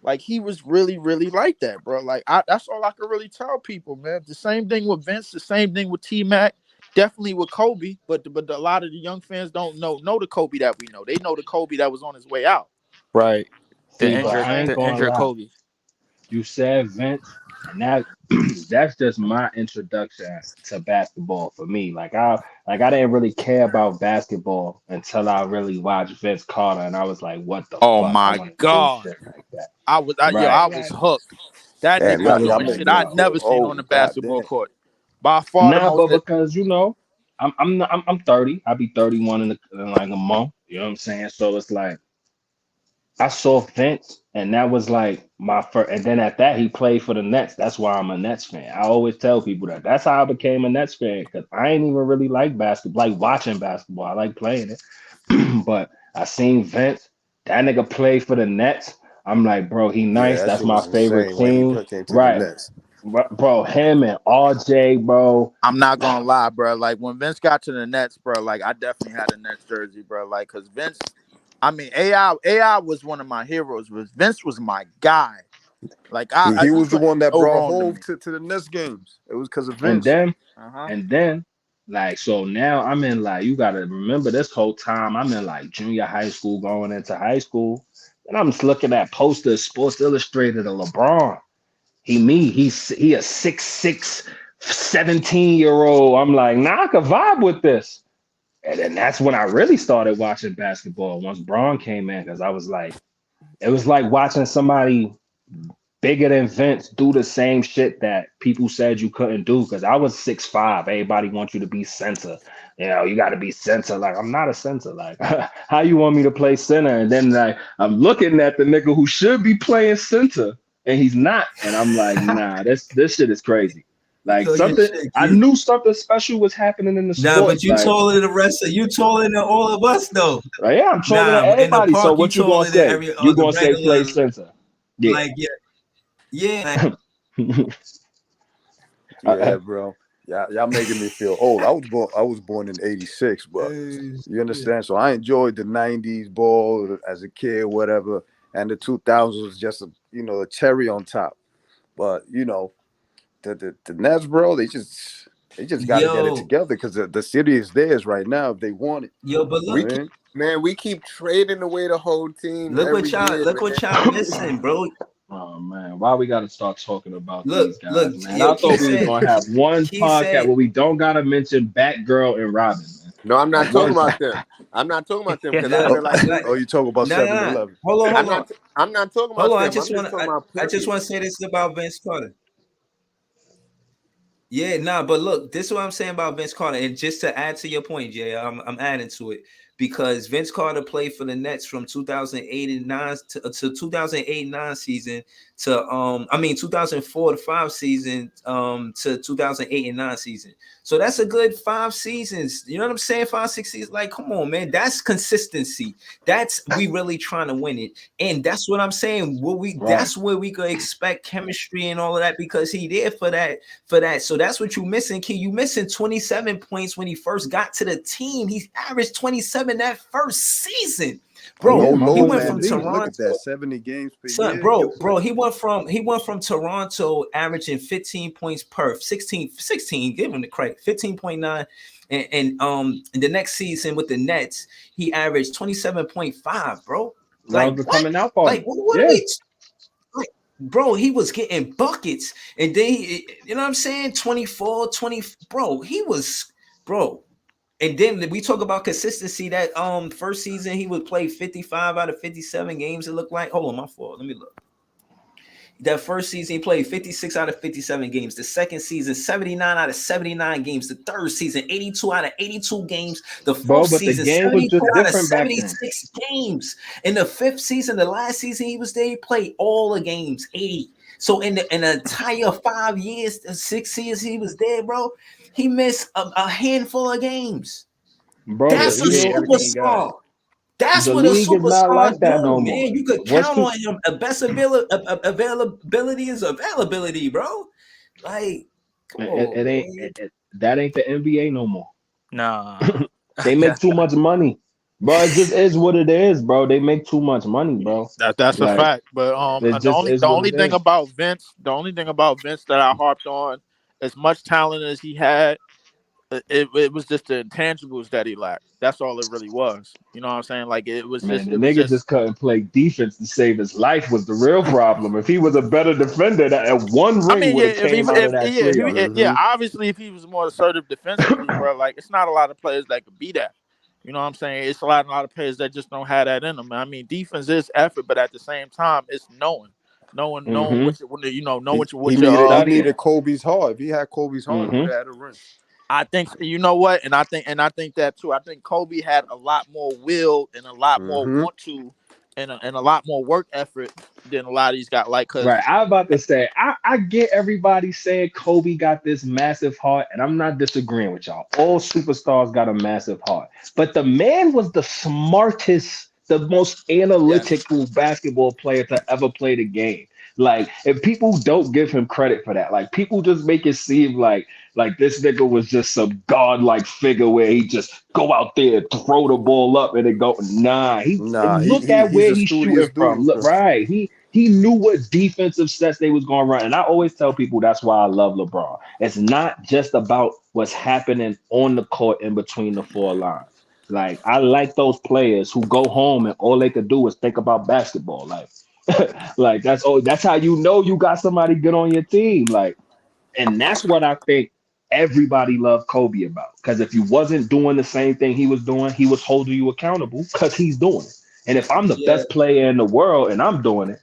Like he was really like that, bro. Like that's all I could really tell people, man. The same thing with Vince, the same thing with T-Mac, definitely with Kobe. But a lot of the young fans don't know the Kobe that we know. They know the Kobe that was on his way out. Right. See, but I ain't The gonna injured lie. Kobe. You said Vince, and that that's just my introduction to basketball for me. I didn't really care about basketball until I really watched Vince Carter, and I was like, "What the Oh fuck? I my want to do God. shit like that." I Right? was hooked. That Damn, nigga was y'all doing making shit me I'd feel never seen on the old. God basketball damn. court. By far the Nah, most. but because I'm 30. I'll be 31 in like a month. You know what I'm saying? So it's like I saw Vince, and that was like my first. And then at that, he played for the Nets. That's why I'm a Nets fan. I always tell people that. That's how I became a Nets fan because I ain't even really like basketball, like watching basketball. I like playing it, but I seen Vince. That nigga play for the Nets. I'm like, bro, he Yeah, nice. that That's shit my was favorite insane when he team. came to the Right, Nets. bro. Him and RJ, bro. I'm not gonna lie, bro. Like when Vince got to the Nets, bro, like I definitely had a Nets jersey, bro. Like, cause Vince, I mean, AI was one of my heroes, but Vince was my guy. Like He you was the couldn't one that go brought wrong to Hove me. to the Nets games. It was because of And Vince. then Uh-huh. And then, like, so now I'm in, like, you got to remember this whole time I'm in, like, junior high school, going into high school. And I'm just looking at posters, Sports Illustrated of LeBron. He a 6'6", 17-year-old. I'm like, nah, I could vibe with this. And then that's when I really started watching basketball once Braun came in, because I was like, it was like watching somebody bigger than Vince do the same shit that people said you couldn't do. Because I was 6'5". Everybody wants you to be center. You know, you got to be center. Like, I'm not a center. Like, how you want me to play center? And then like I'm looking at the nigga who should be playing center, and he's not. And I'm like, nah, this shit is crazy. Like Talking something, shit, I kid. knew something special was happening in the Nah, but sport. you taller than all of us though. Like, yeah, I'm taller than Nah, in the everybody. So park, you what you gonna taller than say? every You the gonna say play regular, center? Yeah. like, yeah. Yeah, bro. Y'all making me feel old. I was born in '86, but you understand? So I enjoyed the '90s ball as a kid, whatever, and the 2000s was just a cherry on top. But the Nets, bro, They just got to get it Yo, together because the city is theirs right now if they want it. yo, but You know We look, what I keep, mean? man, we keep trading away the whole team every year, look man. what y'all missing, bro. Oh man, why we gotta start talking about Look, these guys, look, man? yo, I thought we was gonna have one Key podcast said, where we don't gotta mention Batgirl and Robin, man. No, I'm not Like talking one about time. them. I'm not talking about them because I look, Oh, feel like look, oh, you talking about no, no, no. 7-Eleven? Hold on, hold on. I'm not talking Hold about on, them. I'm just talking about I just period. want to say this about Vince Carter. Yeah, nah, but look, this is what I'm saying about Vince Carter, and just to add to your point, Jay, I'm adding to it because Vince Carter played for the Nets from 2008 and 9 to 2008-9 season to 2004 to 5 season to 2008 and 9 season. So that's a good 5 seasons. You know what I'm saying? 5, 6 seasons. Like, come on, man, that's consistency. That's we really trying to win it, and that's what I'm saying. That's where we could expect chemistry and all of that because he there for that. So that's what you missing, Key. You missing 27 points when he first got to the team. He averaged 27 that first season, bro. No Yeah, my He low boy went man from did. league. Look at that, Toronto, 70 games per son, year. bro. He went from Toronto averaging 15 points per 16. Give him the credit, 15.9. And the next season with the Nets, he averaged 27.5, bro. That Like was the what? coming out Like party. what are Yeah. we? Bro, he was getting buckets. And then, you know what I'm saying? 24, 20. Bro, he was, bro. And then we talk about consistency. That first season, he would play 55 out of 57 games, it looked like. Hold on, my fault. Let me look. That first season, he played 56 out of 57 games. The second season, 79 out of 79 games. The third season, 82 out of 82 games. The Bro, fourth but the season, game was 72 just out of different back then. 76 games. In the fifth season, the last season he was there, he played all the games, 80. So in the entire 5 years, 6 years he was there, bro, he missed a handful of games. Bro, but That's a He you gave know, everything he got. superstar. That's the what a league is not superstar like that do, no more. man. You could What's count too on him. A best availability is availability, bro. Like, come on, it ain't man. that ain't the NBA no more. Nah. They make too much money. Bro, it just is what it is, bro. They make too much money, bro. That's a Like fact. But it the just only is the what only it thing is. about Vince that I harped on, as much talent as he had, it was just the intangibles that he lacked. That's all it really was. You know what I'm saying? Like Man, the it was nigga just. just couldn't play defense to save his life was the real problem. If he was a better defender, that one I ring mean, yeah, would have came out of that trio. yeah, Mm-hmm. obviously, if he was more assertive defensively, bro, like it's not a lot of players that could be that. You know what I'm saying? It's a lot of players that just don't have that in them. I mean, defense is effort, but at the same time, it's knowing Mm-hmm. know He, what your he Study it. needed Kobe's heart. If he had Kobe's heart, he would Mm-hmm. have had a ring. I think you know what, and I think that too. I think Kobe had a lot more will and a lot more Mm-hmm. want to, and a lot more work effort than a lot of these got. Like, cause Right. I was about to say, I get everybody saying Kobe got this massive heart, and I'm not disagreeing with y'all. All superstars got a massive heart. But the man was the smartest, the most Yes. analytical basketball player to ever play the game. Like, and people don't give him credit for that. Like, people just make it seem like this nigga was just some godlike figure where he just go out there, throw the ball up, and it go. Nah, he Nah, look at he's where a he's studious shooting from. dude, Look, bro. right. He knew what defensive sets they was going to run. And I always tell people that's why I love LeBron. It's not just about what's happening on the court in between the four lines. Like I like those players who go home and all they could do is think about basketball. Like, like that's how you know you got somebody good on your team. Like, and that's what I think everybody loved Kobe about. Because if you wasn't doing the same thing he was doing, he was holding you accountable because he's doing it. And if I'm the Yeah, best player in the world and I'm doing it,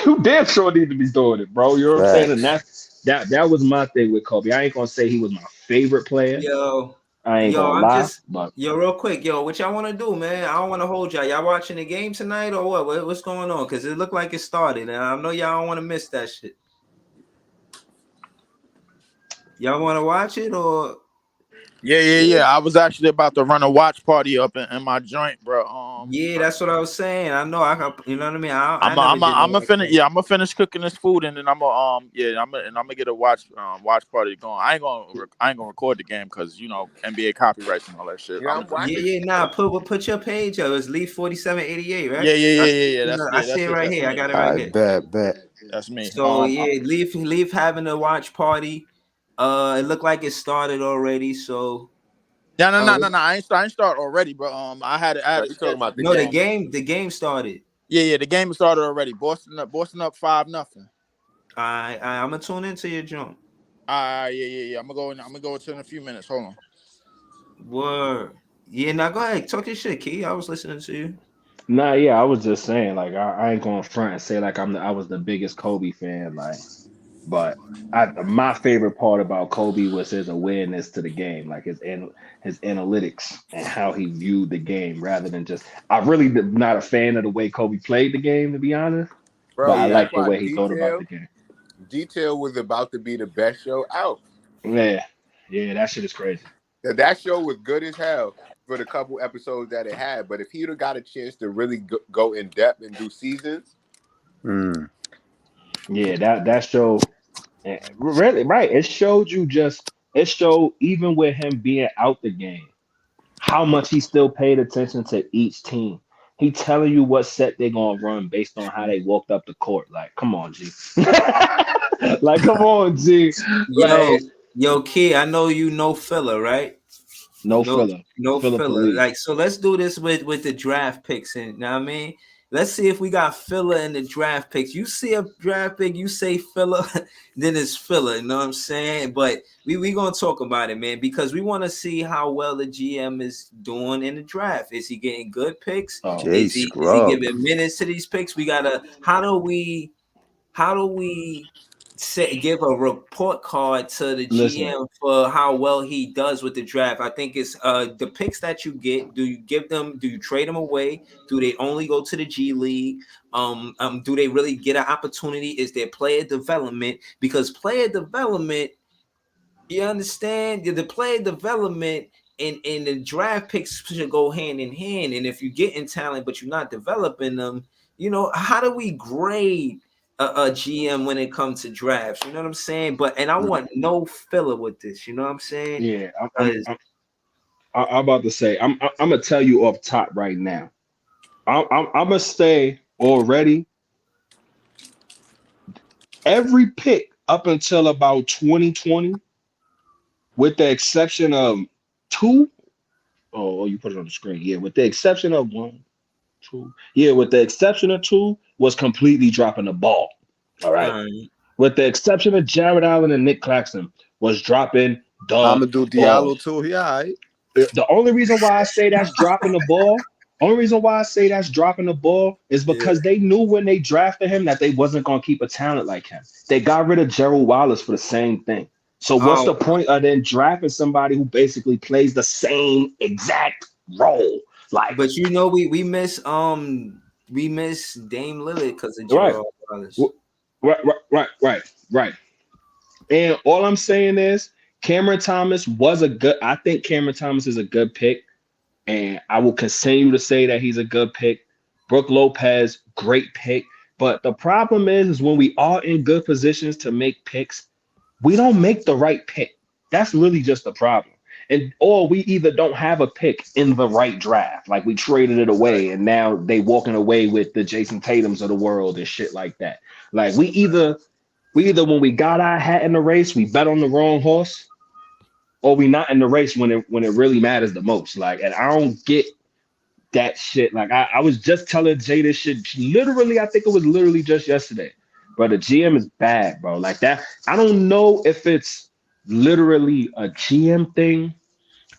you damn sure need to be doing it, bro. You know what I'm saying? And Facts. that was my thing with Kobe. I ain't gonna say he was my favorite player. yo, I ain't gonna I'm lie, just, but real quick, what y'all want to do, man? I don't want to hold y'all. Y'all watching the game tonight or what? What's going on? Because it looked like it started, and I know y'all don't want to miss that shit. Y'all want to watch it or? yeah. I was actually about to run a watch party up in my joint, bro. Yeah, that's what I was saying. I know I can, you know what I mean. I I'm never did no gonna watch finish. party. Yeah, I'm gonna finish cooking this food, and then I'm gonna get a watch party going. I ain't gonna record the game because NBA copyrights and all that shit. Yeah, I'm watching. Nah. Put your page up. It's Leaf 4788, right? I see That's it it. right That's here. I me. got it right I here. bet. That's me. So yeah, Leaf having a watch party. It looked like it started already. So No. I ain't start already, but I had it. You talking about the no, the game? game started. Yeah. The game started already. Boston up 5-0. I'm gonna tune into your jump. Yeah. I'm gonna go into in a few minutes. Hold on. Word. Yeah, now go ahead. Talk your shit, Key. I was listening to you. Nah, yeah, I was just saying, like, I ain't going front and say like I was the biggest Kobe fan, like, but my favorite part about Kobe was his awareness to the game, like his analytics and how he viewed the game, rather than just. I really not a fan of the way Kobe played the game, to be honest, but Bro, I Yeah. that's like the why way he thought about the game. Detail was about to be the best show out. Yeah, yeah, that shit is crazy. That show was good as hell for the couple episodes that it had. But if he'd have got a chance to really go in depth and do seasons, Yeah, that show. Really, right. It showed even with him being out the game, how much he still paid attention to each team. He telling you what set they're gonna run based on how they walked up the court. Like, come on, G. Like, come on, G. Yo, Like, Key, I know you know filler, right? no No, filler. no Filler filler. police. Like, so let's do this with the draft picks. And now, I mean, let's see if we got filler in the draft picks. You see a draft pick, you say filler, then it's filler. You know what I'm saying? But we gonna talk about it, man, because we want to see how well the GM is doing in the draft. Is he getting good picks? Oh, Jay Is he Scrub. giving minutes to these picks? We gotta. How do we give a report card to the listen. GM for how well he does with the draft? I think it's the picks that you get. Do you give them? Do you trade them away? Do they only go to the G League? Do they really get an opportunity? Is there player development? Because player development, you understand, the player development and the draft picks should go hand in hand. And if you're getting talent but you're not developing them, how do we grade a GM when it comes to drafts? You know what I'm saying? But I want no filler with this. You know what I'm saying? Yeah, Because I'm about to say. I'm gonna tell you off top right now. I'm gonna say already. Every pick up until about 2020, with the exception of two. Oh, you put it on the screen. Yeah, with the exception of one, two. Yeah, with the exception of two, was completely dropping the ball. All right. With the exception of Jared Allen and Nick Claxton, was dropping the Amadou ball. Diallo too. He all right. The only reason why I say that's dropping the ball, is because they knew when they drafted him that they wasn't gonna keep a talent like him. They got rid of Gerald Wallace for the same thing. So what's the point of then drafting somebody who basically plays the same exact role? Like, but we miss Dame Lillard because of right, Gerald Wallace. right. And all I'm saying is Cameron Thomas I think Cameron Thomas is a good pick. And I will continue to say that he's a good pick. Brooke Lopez, great pick. But the problem is when we are in good positions to make picks, we don't make the right pick. That's really just the problem. Or we either don't have a pick in the right draft, like we traded it away, and now they walking away with the Jason Tatums of the world and shit like that. Like we either when we got our hat in the race, we bet on the wrong horse, or we not in the race when it really matters the most. Like, and I don't get that shit. Like I was just telling Jay this shit literally, I think it was literally just yesterday. But the GM is bad, bro. Like that. I don't know if it's literally a GM thing.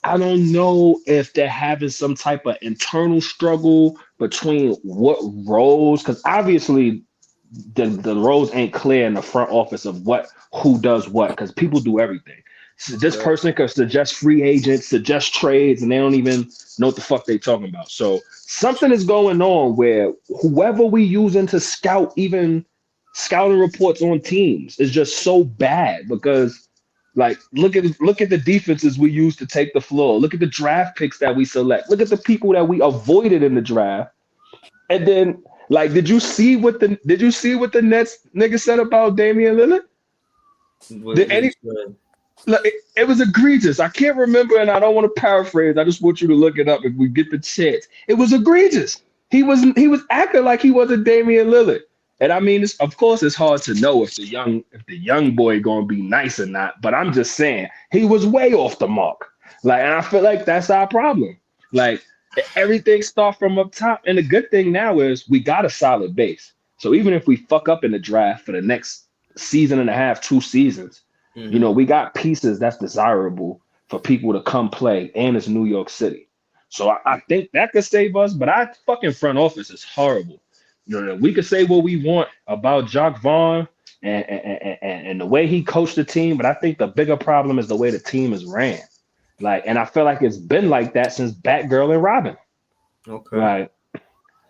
I don't know if they're having some type of internal struggle between what roles, because obviously the roles ain't clear in the front office of who does what, because people do everything. So this person could suggest free agents, suggest trades, and they don't even know what the fuck they talking about. So something is going on where whoever we using to scout, even scouting reports on teams, is just so bad. Because like look at the defenses we use to take the floor. Look at the draft picks that we select. Look at the people that we avoided in the draft. And then like, did you see what the Nets nigga said about Damian Lillard? Look, it was egregious. I can't remember, and I don't want to paraphrase. I just want you to look it up if we get the chance. It was egregious. He was acting like he wasn't Damian Lillard. And I mean, of course, it's hard to know if the young boy gonna be nice or not. But I'm just saying he was way off the mark. Like, and I feel like that's our problem. Like everything start from up top. And the good thing now is we got a solid base. So even if we fuck up in the draft for the next season and a half, 2 seasons, we got pieces that's desirable for people to come play, and it's New York City. So I think that could save us. But our fucking front office is horrible. We could say what we want about Jock Vaughn and the way he coached the team, but I think the bigger problem is the way the team is ran. Like, and I feel like it's been like that since Batgirl and Robin. Okay.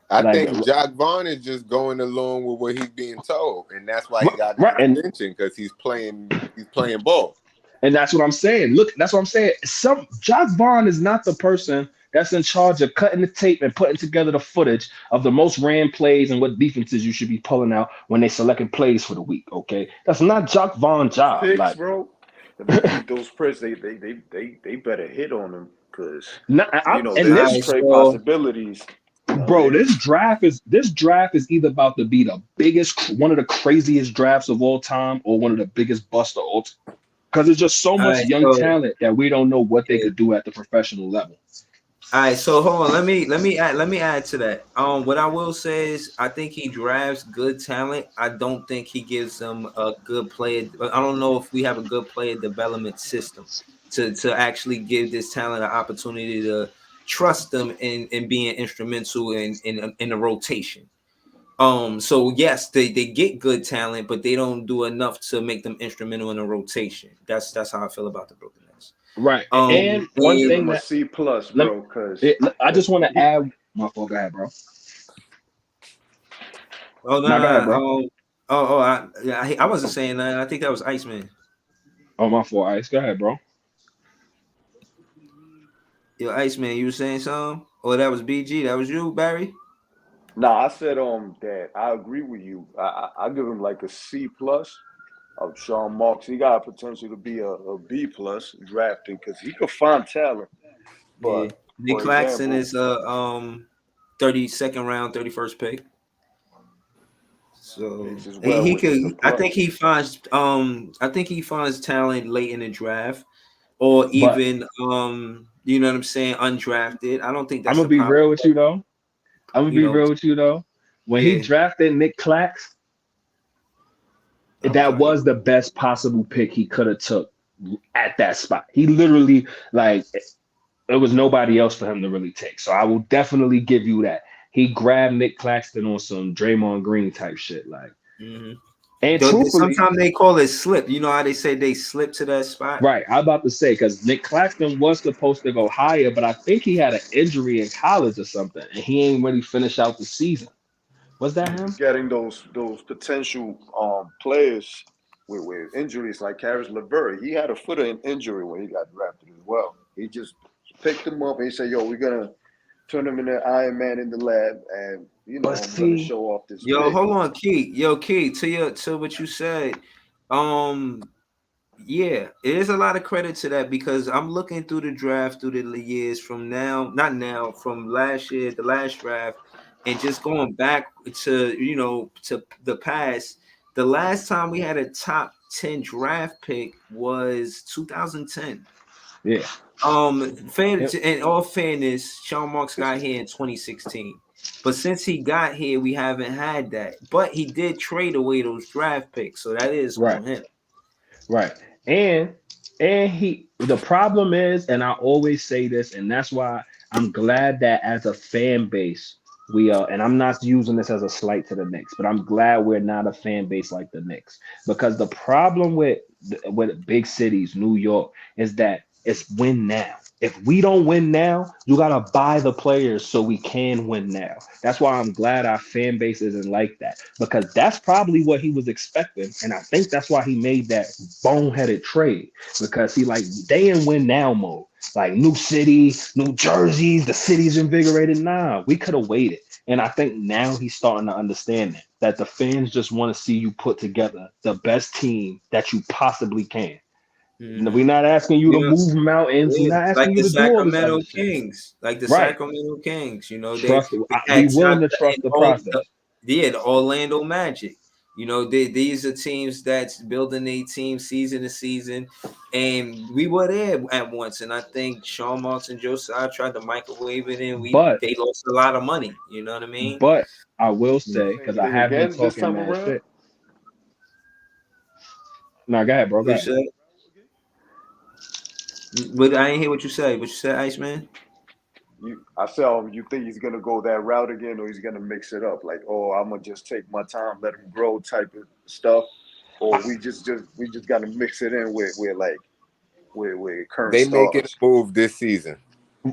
I think Jock Vaughn is just going along with what he's being told, and that's why he got the extension, because he's playing ball. And that's what I'm saying. Look, that's what I'm saying. Jock Vaughn is not the person that's in charge of cutting the tape and putting together the footage of the most ran plays and what defenses you should be pulling out when they selecting plays for the week. Okay, that's not Jock Vaughn's job. Picks, bro. Those picks, they better hit on them, because there's trade possibilities. Bro, this draft is either about to be the biggest, one of the craziest drafts of all time, or one of the biggest busts of all time. Because there's just so much young talent that we don't know what they could do at the professional level. All right, so hold on. Let me add to that. What I will say is I think he drafts good talent. I don't think he gives them a good player. I don't know if we have a good player development system to actually give this talent an opportunity to trust them in being instrumental in the rotation. So yes, they get good talent, but they don't do enough to make them instrumental in the rotation. That's how I feel about the Brooklyn Nets. Right. And one thing that C+, bro, because I just want to add my fault. Go ahead, bro. Oh no, go ahead, bro. I wasn't saying that. I think that was Iceman. Oh, my fault, Ice. Go ahead, bro. Yo, Iceman, you were saying something? Or that was BG? That was you, Barry? No, I said that I agree with you. I give him like a C+ of Sean Marks. He got potential to be a B+ drafting, because he could find talent. But Nick Claxton is 32nd round, 31st pick. So he could. I think he finds talent late in the draft, or even you know what I'm saying, undrafted. I don't think that's. I'm gonna be real with you though. When he drafted Nick Clax, that was the best possible pick he could have took at that spot. He literally, like, there was nobody else for him to really take. So I will definitely give you that. He grabbed Nick Claxton on some Draymond Green type shit, like. And sometimes they call it slip. You know how they say they slip to that spot? Right. I'm about to say, because Nick Claxton was supposed to go higher, but I think he had an injury in college or something, and he ain't really finished out the season. Was that him? Getting those potential players with injuries like Caris LeVert. He had a foot injury when he got drafted as well. He just picked him up and he said, "Yo, we're gonna turn him into Iron Man in the lab, and I'm gonna show off this." Hold on, Key. Key, to what you said. Yeah, it is a lot of credit to that, because I'm looking through the draft through the years from last year, the last draft, and just going back to to the past. The last time we had a top 10 draft pick was 2010. Yeah. In all fairness, Sean Marks got here in 2016. But since he got here, we haven't had that. But he did trade away those draft picks, so that is on him. Right. And the problem is, and I always say this, and that's why I'm glad that as a fan base, we are, and I'm not using this as a slight to the Knicks, but I'm glad we're not a fan base like the Knicks, because the problem with big cities, New York, is that it's win now. If we don't win now, you gotta buy the players so we can win now. That's why I'm glad our fan base isn't like that, because that's probably what he was expecting, and I think that's why he made that boneheaded trade, because they in win now mode. Like new city, New Jersey, the city's invigorated. Nah, we could have waited. And I think now he's starting to understand that the fans just want to see you put together the best team that you possibly can. We're not asking you to move mountains. We're not asking you to do all this other shit. Like the Sacramento Kings, we willing to trust the process. Yeah, the Orlando Magic. You know, these are teams that's building a team season to season, and we were there at once. And I think Sean Martin, Josiah tried to microwave it in. But They lost a lot of money. You know what I mean? but I will Yeah. say, because I Anything have been again this talking time mad around? shit. No, go ahead, bro. Go You ahead. said, but I ain't hear what you say. What you said, Iceman? I said, you think he's gonna go that route again, or he's gonna mix it up? Like, oh, I'm gonna just take my time, let him grow, type of stuff, or we just gotta mix it in with current They make it stars. a move this season.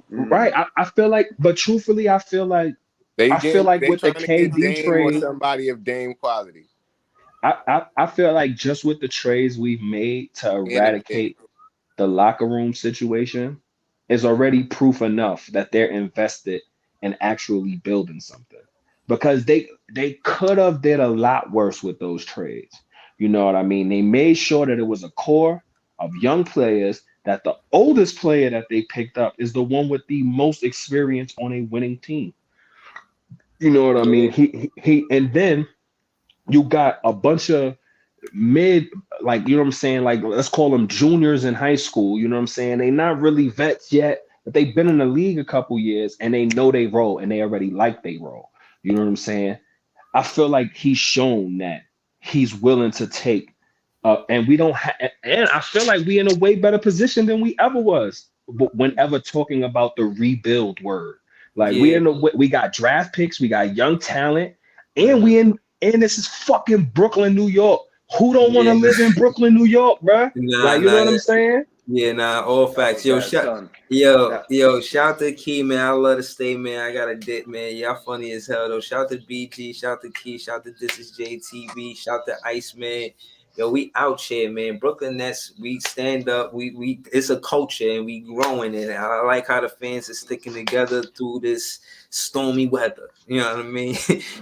Right. I feel like, but truthfully, I feel like They with the trying to get KD Dame or trade, somebody of Dame quality I feel like just with the trades we've made to and a big. eradicate the locker room situation is already proof enough that they're invested in actually building something. Because they could have did a lot worse with those trades. You know what I mean? They made sure that it was a core of young players, that the oldest player that they picked up is the one with the most experience on a winning team. You know what I mean? Yeah. He and then you got a bunch of mid, like, you know what I'm saying, like, let's call them juniors in high school. You know what I'm saying? They not really vets yet, but they've been in the league a couple years and they know they role and they already like they role. You know what I'm saying? I feel like he's shown that he's willing to take and we don't have, and I feel like we in a way better position than we ever was whenever talking about the rebuild word. Like, Yeah. we got draft picks, we got young talent, and Mhm. and this is fucking Brooklyn, New York. Who don't want to Yeah. live in Brooklyn, New York, bruh? Nah, Like, you know nah. what I'm saying? Yeah, nah, all That facts. was that son. That Shout to Key, man. I love to stay, man. I got a dip, man. Y'all funny as hell, though. Shout to BG, shout to Key, shout to This Is JTV, shout to Iceman. Yo, we out here, man. Brooklyn Nets, we stand up. We it's a culture and we growing it. I like how the fans are sticking together through this stormy weather. You know what I mean?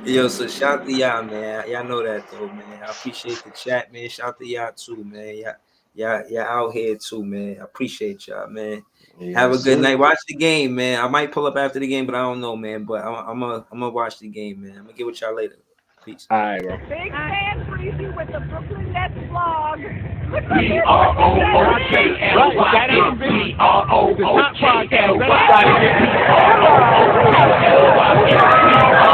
Yo, so shout to y'all, man. Y'all know that though, man. I appreciate the chat, man. Shout to y'all too, man. Y'all out here too, man. I appreciate y'all, man. Have a Yes, good sir. night. Watch the game, man. I might pull up after the game, but I don't know, man. But I'm gonna watch the game, man. I'm gonna get with y'all later. Peace. All right, bro. Big fan preview with the Brooklyn Nets vlog. B-R-O-O-K-N-Y-B-R-O-O-K-N-Y.